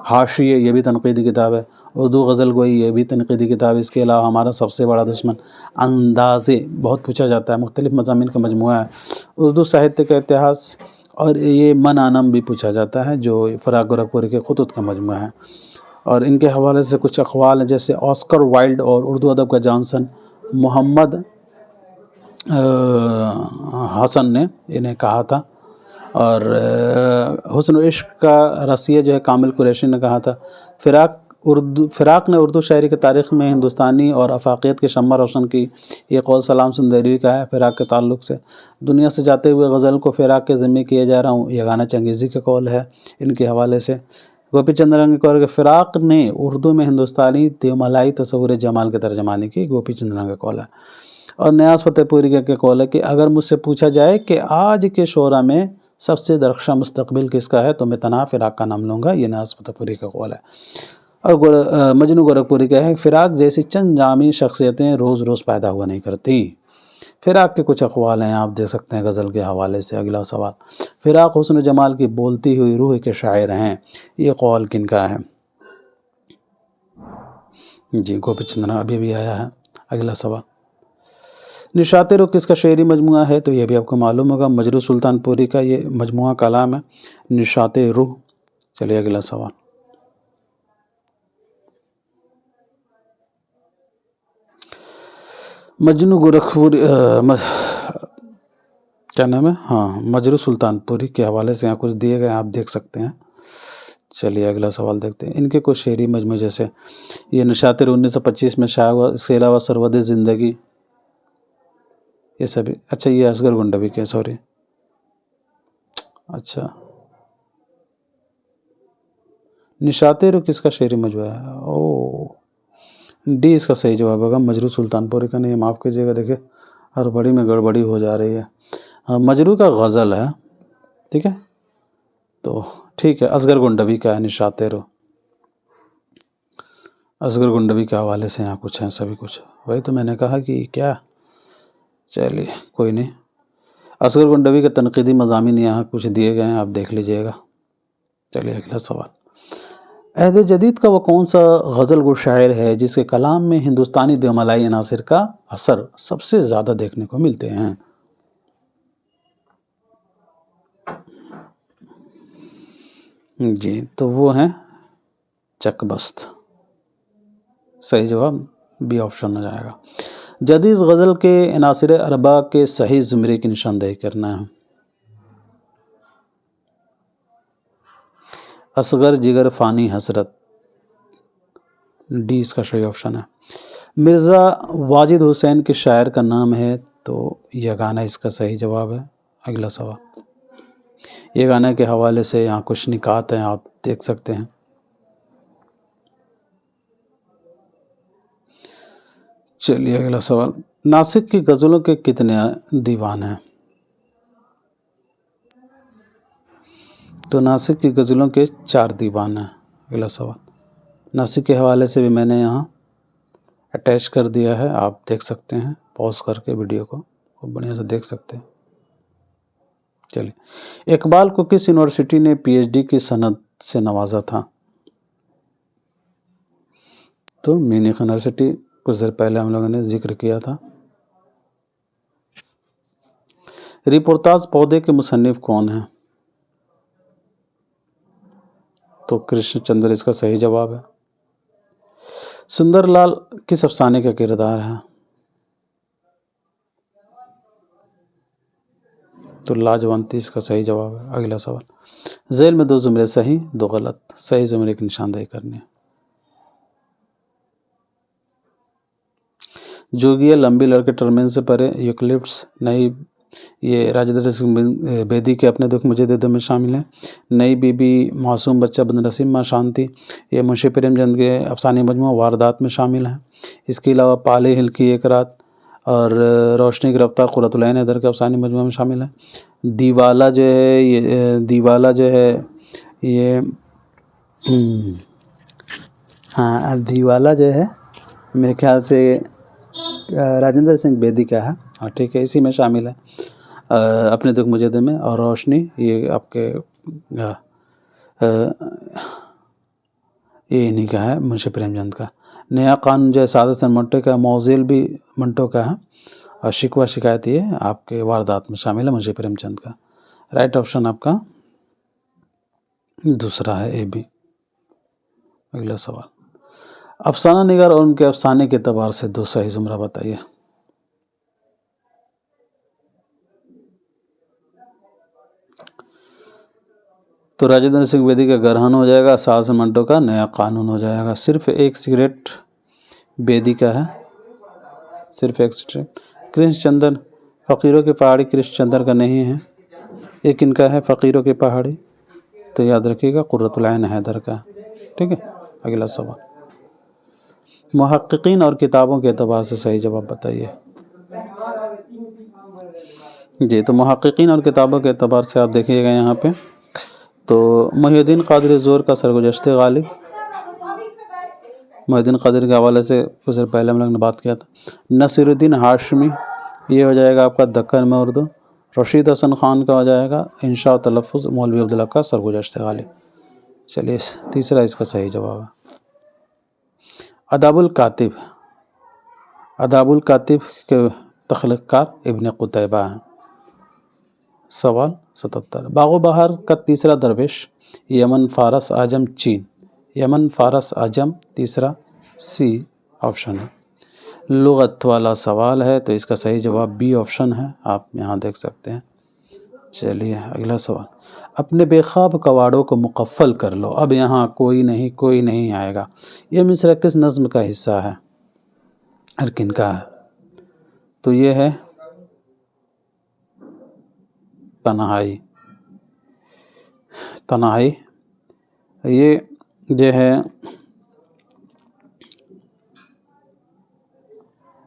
حاشیے یہ بھی تنقیدی کتاب ہے، اردو غزل گوئی یہ بھی تنقیدی کتاب ہے۔ اس کے علاوہ ہمارا سب سے بڑا دشمن، اندازے، بہت پوچھا جاتا ہے، مختلف مضامین کا مجموعہ ہے، اردو ساہتیہ کا اتہاس، اور یہ من آنم بھی پوچھا جاتا ہے جو فراق گورکھپوری کے خطوط کا مجموعہ ہے۔ اور ان کے حوالے سے کچھ اقوال ہیں، جیسے آسکر وائلڈ اور اردو ادب کا جانسن محمد حسن نے انہیں کہا تھا، اور حسن و عشق کا رسیہ جو ہے کامل قریشی نے کہا تھا۔ فراق نے اردو شاعری کی تاریخ میں ہندوستانی اور آفاقیت کی شمع روشن کی۔ یہ قول سلام سندریوی کا ہے فراق کے تعلق سے۔ دنیا سے جاتے ہوئے غزل کو فراق کے ذمے کیے جا رہا ہوں، یہ گانا چنگیزی کا قول ہے ان کے حوالے سے۔ گوپی چند رنگ کا قول ہے کہ فراق نے اردو میں ہندوستانی دیومالائی تصور جمال کے ترجمانی کی، گوپی چند رنگ کا قول ہے۔ اور نیاز فتح پوری کا قول ہے کہ اگر مجھ سے پوچھا جائے کہ آج کے شعراء میں سب سے درخشاں مستقبل کس کا ہے تو میں تنہا فراق کا نام لوں گا، یہ نیاز فتح پوری کا قول ہے۔ اور مجنو گورکھپوری کا ہے، فراق جیسی چند جامع شخصیتیں روز روز پیدا ہوا نہیں کرتی۔ فراق کے کچھ اقوال ہیں، آپ دیکھ سکتے ہیں غزل کے حوالے سے۔ اگلا سوال، فراق حسن و جمال کی بولتی ہوئی روح کے شاعر ہیں، یہ قول کن کا ہے؟ جی گوپی چندر ابھی بھی آیا ہے۔ اگلا سوال، نشاط روح کس کا شعری مجموعہ ہے؟ تو یہ بھی آپ کو معلوم ہوگا، مجروح سلطان پوری کا یہ مجموعہ کلام ہے، نشاط روح۔ چلیے اگلا سوال، مجنو گورکھپوری کیا نام ہے؟ ہاں، مجروح سلطان پوری کے حوالے سے یہاں کچھ دیے گئے ہیں، آپ دیکھ سکتے ہیں۔ چلیے اگلا سوال دیکھتے ہیں۔ ان کے کچھ شعری مجموعے جیسے یہ نشاط روح 1925 میں شائع ہوا، اس کے علاوہ سرود زندگی، یہ سبھی۔ اچھا یہ اصغر گنڈوی کے، سوری، اچھا نشاط روح کس کا شعری مجموعہ ہے؟ او ڈی اس کا صحیح جواب ہوگا، مجروح سلطان پوری کا نہیں، معاف کیجیے گا، دیکھیں ہڑبڑی میں گڑبڑی ہو جا رہی ہے۔ مجروح کا غزل ہے، ٹھیک ہے، تو ٹھیک ہے، اصغر گنڈوی کا ہے نشاط روح، اصغر گنڈوی کے حوالے سے یہاں کچھ ہیں، سبھی کچھ وہی تو میں نے کہا کہ کیا۔ چلیے کوئی نہیں، اصغر گنڈوی کے تنقیدی مضامین یہاں کچھ دیے گئے ہیں، آپ دیکھ لیجئے گا۔ چلیے اگلا سوال، عہد جدید کا وہ کون سا غزل گو شاعر ہے جس کے کلام میں ہندوستانی دیومالائی عناصر کا اثر سب سے زیادہ دیکھنے کو ملتے ہیں؟ جی تو وہ ہیں چک بست، صحیح جواب بی آپشن ہو جائے گا۔ جدید غزل کے عناصر اربع کے صحیح زمرے کی نشاندہی کرنا ہے۔ اصغر، جگر، فانی، حسرت، ڈی اس کا صحیح آپشن ہے۔ مرزا واجد حسین کے شاعر کا نام ہے، تو یہ گانا اس کا صحیح جواب ہے۔ اگلا سوال، یہ گانے کے حوالے سے یہاں کچھ نکات ہیں، آپ دیکھ سکتے ہیں۔ چلیے اگلا سوال، ناسک کی غزلوں کے کتنے دیوان ہیں؟ تو ناسک کی غزلوں کے 4 دیوان ہیں۔ اگلا سوال، ناسک کے حوالے سے بھی میں نے یہاں اٹیچ کر دیا ہے، آپ دیکھ سکتے ہیں، پاز کر کے ویڈیو کو خوب بڑھیا سے دیکھ سکتے ہیں۔ چلیے، اقبال کو کس یونیورسٹی نے پی ایچ ڈی کی سند سے نوازا تھا؟ تو مینیخ یونیورسٹی، کچھ دیر پہلے ہم لوگوں نے ذکر کیا تھا۔ رپورتاژ پودے کے مصنف کون ہیں؟ تو کرشن چندر اس کا صحیح جواب ہے۔ سندر لال کس افسانے کا کردار ہے؟ تو لاجونتی اس کا صحیح جواب ہے۔ اگلا سوال، ذیل میں 2 زمرے صحیح 2 غلط، صحیح زمرے کی نشاندہی کرنی ہے۔ جوگیہ، لمبی لڑ کے ٹرمین سے پرے، یوکلپٹس، نئی یہ راجندر سنگھ بیدی کے اپنے دکھ مجھے دے دو میں شامل ہیں۔ نئی بی بی معصوم بچہ بد نصیب ماں شانتی یہ منشی پریم چند کے افسانے مجموعہ واردات میں شامل ہیں۔ اس کے علاوہ پالے ہل کی ایک رات اور روشنی کی رفتار قرۃ العین حیدر کے افسانے مجموعہ میں شامل ہے۔ دیوالا جو ہے یہ دیوالا جو ہے میرے خیال سے راجندر سنگھ بیدی کا ہے، اور ٹھیک ہے، اسی میں شامل ہے اپنے دکھ مجھے دے میں۔ اور روشنی یہ آپ کے یہ انہیں کا ہے، منشی پریم چند کا۔ نیا قانون جو ہے سعادت حسن منٹو کا، موزیل بھی منٹو کا ہے، اور شکوہ شکایت یہ آپ کے واردات میں شامل ہے منشی پریم چند کا۔ رائٹ آپشن آپ کا دوسرا ہے اے بی۔ اگلا سوال، افسانہ نگار اور ان کے افسانے کے اعتبار سے دو صحیح زمرہ بتائیے۔ تو راجندر سنگھ بیدی کا گرہن ہو جائے گا، سعادت حسن منٹو کا نیا قانون ہو جائے گا۔ صرف ایک سگریٹ بیدی کا ہے، صرف ایک سگریٹ۔ کرشن چندر فقیروں کی پہاڑی کرشن چندر کا نہیں ہے، ایک ان کا ہے فقیروں کی پہاڑی، تو یاد رکھیے گا قرۃ العین حیدر کا، ٹھیک ہے۔ اگلا سوال، محققین اور کتابوں کے اعتبار سے صحیح جواب بتائیے۔ جی، تو محققین اور کتابوں کے اعتبار سے آپ دیکھیے گا یہاں پہ، تو محی الدین قادری زور کا سرگزشت غالب، محی الدین قادری کے حوالے سے کچھ دیر پہلے ہم لوگ نے بات کیا تھا۔ نصیر الدین ہاشمی یہ ہو جائے گا آپ کا دکن میں اردو۔ رشید حسن خان کا ہو جائے گا انشاء و تلفظ مولوی عبدالحق کا سرگزشت غالب۔ چلیے تیسرا اس کا صحیح جواب ہے۔ اداب الکاتب کے تخلیق کار ابن قتیبہ ہیں۔ سوال 77، باغ و بہار کا تیسرا درویش یمن فارس عجم چین، یمن فارس عجم تیسرا سی آپشن ہے۔ لغت والا سوال ہے تو اس کا صحیح جواب بی آپشن ہے، آپ یہاں دیکھ سکتے ہیں۔ چلیے اگلا سوال، اپنے بے خواب کواڑوں کو مقفل کر لو۔ اب یہاں کوئی نہیں آئے گا۔ یہ مصرع کس نظم کا حصہ ہے اور کن کا ہے؟ تو یہ ہے تنہائی۔ یہ جو ہے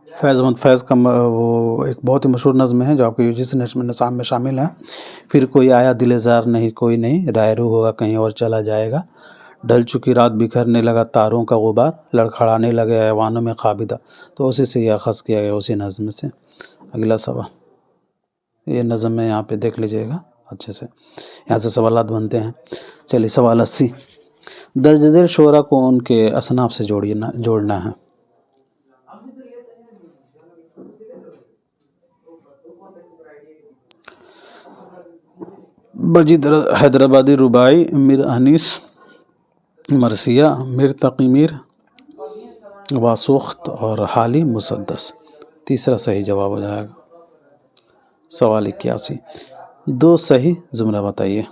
فیض احمد فیض کا وہ ایک بہت ہی مشہور نظم ہے جو آپ کے UGC نصاب میں شامل ہے۔ پھر کوئی آیا دل زار نہیں کوئی نہیں، رائے رو ہوگا کہیں اور چلا جائے گا، ڈھل چکی رات بکھرنے لگا تاروں کا غبار، لڑکھڑانے لگے ایوانوں میں خوابیدہ، تو اسی سے یہ اخذ کیا گیا، اسی نظم سے۔ اگلا سوال، یہ نظم میں یہاں پہ دیکھ لیجئے گا اچھے سے، یہاں سے سوالات بنتے ہیں۔ چلیے سوال 80، درج ذیل شعراء کو ان کے اصناف سے جوڑنا ہے۔ بجید حیدرآبادی رباعی، میر انیس مرثیہ، میر تقی میر واسوخت اور حالی مسدس، تیسرا صحیح جواب ہو جائے گا۔ سوال 81، دو صحیح زمرہ بتائیے۔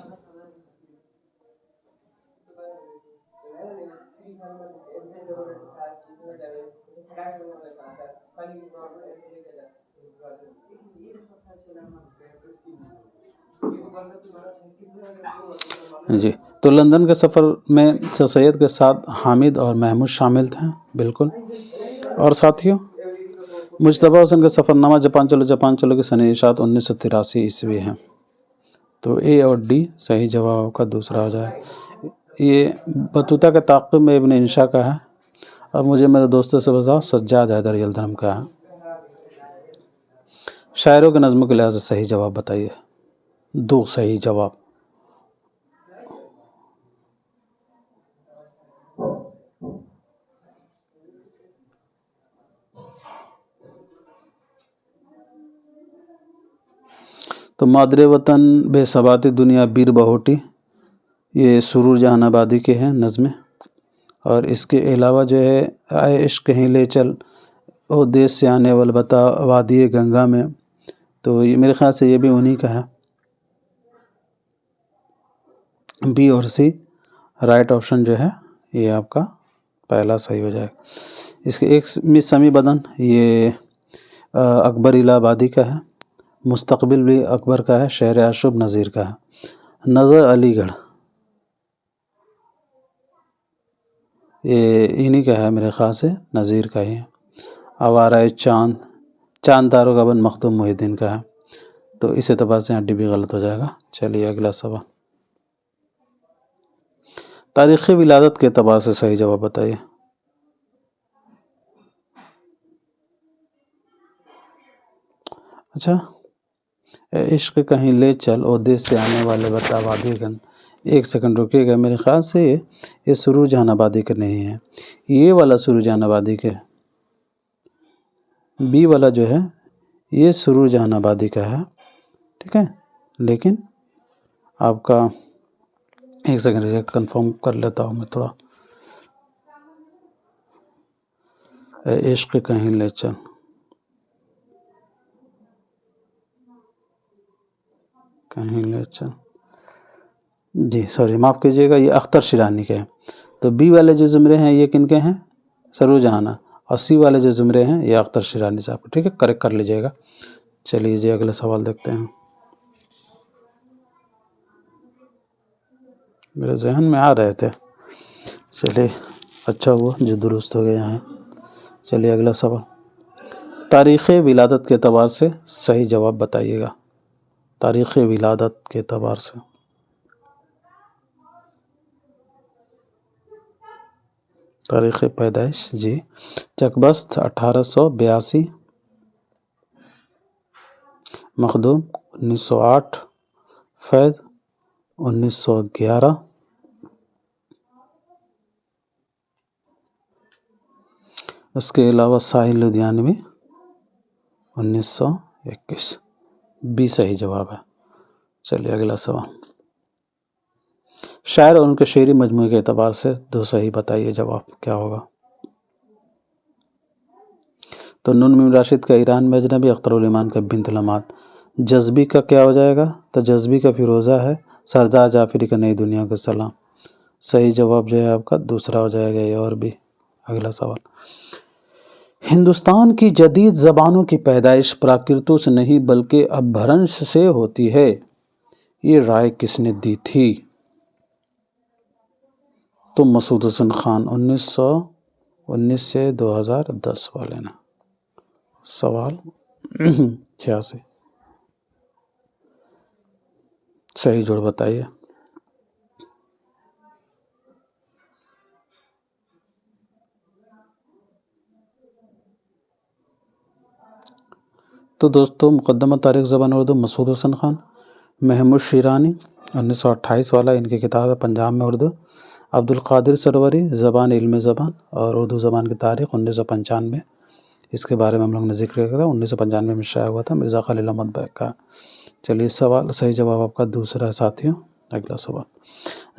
جی، تو لندن کے سفر میں سر سید کے ساتھ حامد اور محمود شامل تھے، بالکل۔ اور ساتھیوں، مجتبیٰ حسن کا سفر نامہ جاپان چلو کی سنہ اشاعت 1983 عیسوی ہے، تو اے اور ڈی صحیح جواب کا دوسرا ہو جائے۔ یہ بطوطہ کے تعاقب میں ابن انشا کا ہے، اور مجھے میرے دوستوں سے بتاؤ سجاد حیدر یلدرم کا ہے۔ شاعروں کے نظموں کے لحاظ سے صحیح جواب بتائیے، دو صحیح جواب۔ تو مادر وطن بے ثباتی دنیا بیر بہوٹی، یہ سرور جہان آبادی کے ہیں نظمیں، اور اس کے علاوہ جو ہے اے عشق کہیں لے چل، او دیس سے آنے والبتا وادی گنگا میں، تو یہ میرے خیال سے یہ بھی انہی کا ہے، بی اور سی رائٹ آپشن جو ہے یہ آپ کا پہلا صحیح ہو جائے گا۔ اس کے ایک مس سمی بدن، یہ اکبر الہ آبادی کا ہے، مستقبل بھی اکبر کا ہے، شہر اشرف نذیر کا ہے۔ نظر علی گڑھ یہ انہی کا ہے میرے خیال سے، نذیر کا ہی ہے۔ آوارۂ چاند، چاند تاروں کا بن مخدوم محی الدین کا ہے، تو اس اعتبار سے یہاں ڈی بھی غلط ہو جائے گا۔ چلیے اگلا سوال، تاریخ ولادت کے اعتبار سے صحیح جواب بتائیے۔ اچھا، اے عشق کہیں لے چل اور دیس سے آنے والے بتا وادی گن، ایک سیکنڈ رکیے گا، میرے خیال سے یہ سرور جہاں آبادی کے نہیں ہے، یہ والا سرور جہاں آبادی کے، بی والا جو ہے یہ سرور جہاں آبادی کا ہے، ٹھیک ہے، لیکن آپ کا ایک سیکنڈ کنفرم کر لیتا ہوں میں تھوڑا۔ اے عشق کہیں لے چل، کہیں لے چل، جی سوری معاف کیجیے گا، یہ اختر شیرانی کے ہیں۔ تو بی والے جو زمرے ہیں یہ کن کے ہیں؟ سرور جہاں، اور سی والے جو زمرے ہیں یہ اختر شیرانی صاحب کے، ٹھیک ہے، کریکٹ کر لیجیے گا۔ چلیے جی اگلا سوال دیکھتے ہیں، میرے ذہن میں آ رہے تھے، چلیے اچھا ہوا جو درست ہو گئے ہیں۔ چلیے اگلا سوال، تاریخ ولادت کے اعتبار سے صحیح جواب بتائیے گا۔ تاریخ ولادت کے اعتبار سے تاریخ پیدائش، جی چکبست 1882، مخدوم 1908، فیض 1911، اس کے علاوہ ساحل لدھیانوی 1921، بی صحیح جواب ہے۔ چلیے اگلا سوال، شاعر اور ان کے شعری مجموعے کے اعتبار سے دو صحیح بتائیے، جواب کیا ہوگا؟ تو نون میم راشد کا ایران میں اجنبی، اختر الایمان کا بنت لمعات، جذبی کا کیا ہو جائے گا؟ تو جذبی کا فیروزہ ہے، سردار جعفری کا نئی دنیا کا سلام، صحیح جواب جو ہے آپ کا دوسرا ہو جائے گا یہ، اور بھی۔ اگلا سوال، ہندوستان کی جدید زبانوں کی پیدائش پراکرتوں سے نہیں بلکہ اپبھرنش سے ہوتی ہے، یہ رائے کس نے دی تھی؟ تو مسعود حسن خان 1919 سے 2010 والے نے۔ سوال 86، صحیح جوڑ بتائیے۔ تو دوستو مقدمہ تاریخ زبان اردو مسعود حسن خان، محمود شیرانی 1928 والا، ان کی کتاب ہے پنجاب میں اردو، عبد القادر سروری زبان علم زبان اور اردو زبان کی تاریخ 1995، اس کے بارے میں ہم لوگ نے ذکر کیا تھا، 1995 میں شائع ہوا تھا، مرزا خلیل احمد بیگ کا۔ چلیے سوال صحیح جواب آپ کا دوسرا ہے ساتھیوں۔ اگلا سوال،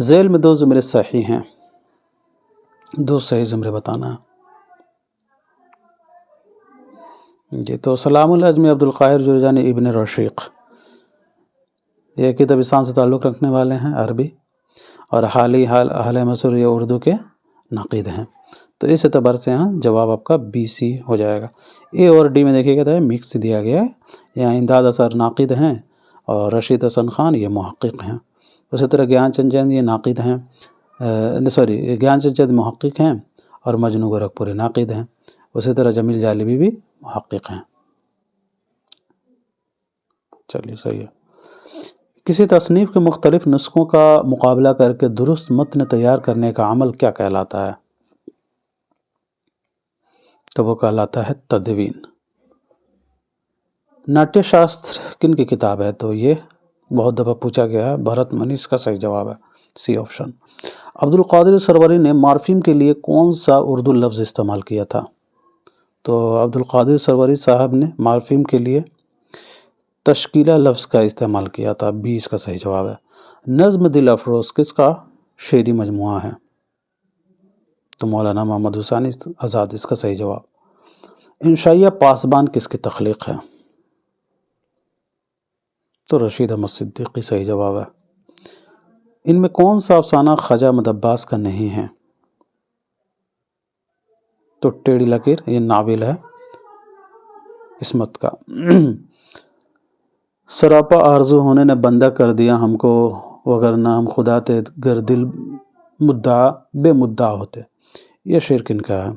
ذیل میں دو زمرے صحیح ہیں، دو صحیح زمرے بتانا ہے۔ جی تو سلام العجمی عبد القاہر جرجانی ابن رشیق، یہ کہ دبستان سے تعلق رکھنے والے ہیں، عربی، اور حال مصر یہ اردو کے ناقد ہیں، تو اس اعتبار سے یہاں جواب آپ کا بی سی ہو جائے گا۔ اے اور ڈی میں دیکھیے گا تو مکس دیا گیا ہے، یہاں امداد اثر ناقد ہیں اور رشید حسن خان یہ محقق ہیں، اسی طرح گیان چند چند یہ ناقد ہیں، گیان چند چند محقق ہیں اور مجنو گورکھپوری ناقد ہیں، اسی طرح جمیل جالبی بھی محقق ہیں۔ چلیے صحیح ہے۔ کسی تصنیف کے مختلف نسخوں کا مقابلہ کر کے درست متن تیار کرنے کا عمل کیا کہلاتا ہے؟ تو وہ کہلاتا ہے تدوین۔ ناٹیہ شاستر کن کی کتاب ہے؟ تو یہ بہت دفعہ پوچھا گیا ہے، بھرت منی اس کا صحیح جواب ہے، سی آپشن۔ عبد القادر سروری نے مارفیم کے لیے کون سا اردو لفظ استعمال کیا تھا؟ تو عبد القادر سروری صاحب نے مارفیم کے لیے تشکیلہ لفظ کا استعمال کیا تھا، بی اس کا صحیح جواب ہے۔ نظم دل افروز کس کا شعری مجموعہ ہے؟ تو مولانا محمد حسین آزاد اس کا صحیح جواب۔ انشائیہ پاسبان کس کی تخلیق ہے؟ تو رشید احمد صدیقی صحیح جواب ہے۔ ان میں کون سا افسانہ خواجہ احمد عباس کا نہیں ہے؟ تو ٹیڑھی لکیر یہ ناول ہے عصمت کا۔ سراپا آرزو ہونے نے بندہ کر دیا ہم کو، وگرنہ ہم خدا تھے گر دل مدعا بے مدعا ہوتے۔ یہ شعر کن کا ہے؟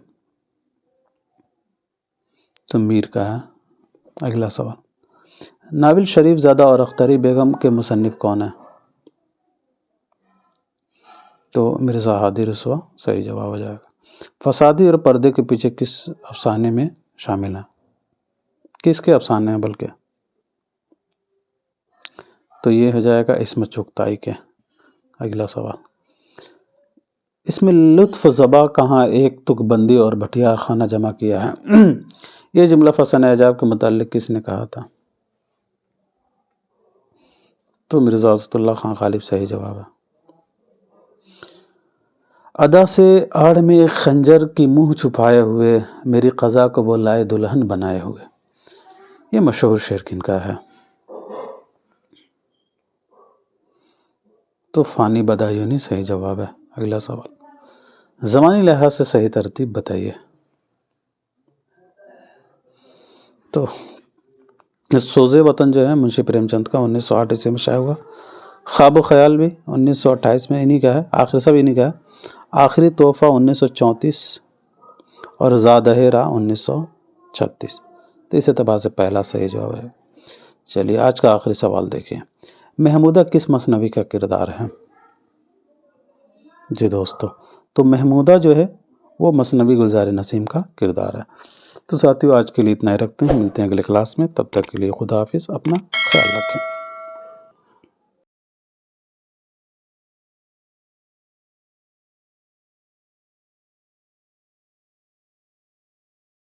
تو میر کا ہے۔ اگلا سوال، ناول شریف زادہ اور اختری بیگم کے مصنف کون ہیں؟ تو مرزا ہادی رسوا صحیح جواب ہو جائے گا۔ فسادی اور پردے کے پیچھے کس افسانے میں شامل ہیں؟ کس کے افسانے ہیں بلکہ؟ تو یہ ہو جائے گا عصمت چغتائی کے۔ اگلا سوال، اس میں لطف زبا کہاں ایک تک بندی اور بھٹیار خانہ جمع کیا ہے؟ یہ جملہ فسانہ اعجاب کے متعلق کس نے کہا تھا؟ تو مرزا اسد اللہ خان غالب صحیح جواب ہے۔ ادا سے آڑ میں خنجر کی منہ چھپائے ہوئے، میری قضا کو وہ لائے دلہن بنائے ہوئے۔ یہ مشہور شعر کن کا ہے؟ تو فانی بدایونی صحیح جواب ہے۔ اگلا سوال، زمانی لحاظ سے صحیح ترتیب بتائیے۔ تو سوز وطن جو ہے منشی پریم چند کا 1908 عیسوی میں شائع ہوا۔ خواب و خیال بھی 1928 میں انہی کا ہے، آخر سب انہی کا ہے۔ آخری تحفہ 1934 اور زادہ راہ 1936۔ تو اس اعتبار سے پہلا صحیح جواب ہے۔ چلیے آج کا آخری سوال دیکھیں، محمودہ کس مثنوی کا کردار ہے؟ جی دوستو، تو محمودہ جو ہے وہ مثنوی گلزار نسیم کا کردار ہے۔ تو ساتھیو آج کے لیے اتنا ہی رکھتے ہیں، ملتے ہیں اگلے کلاس میں، تب تک کے لیے خدا حافظ، اپنا خیال رکھیں۔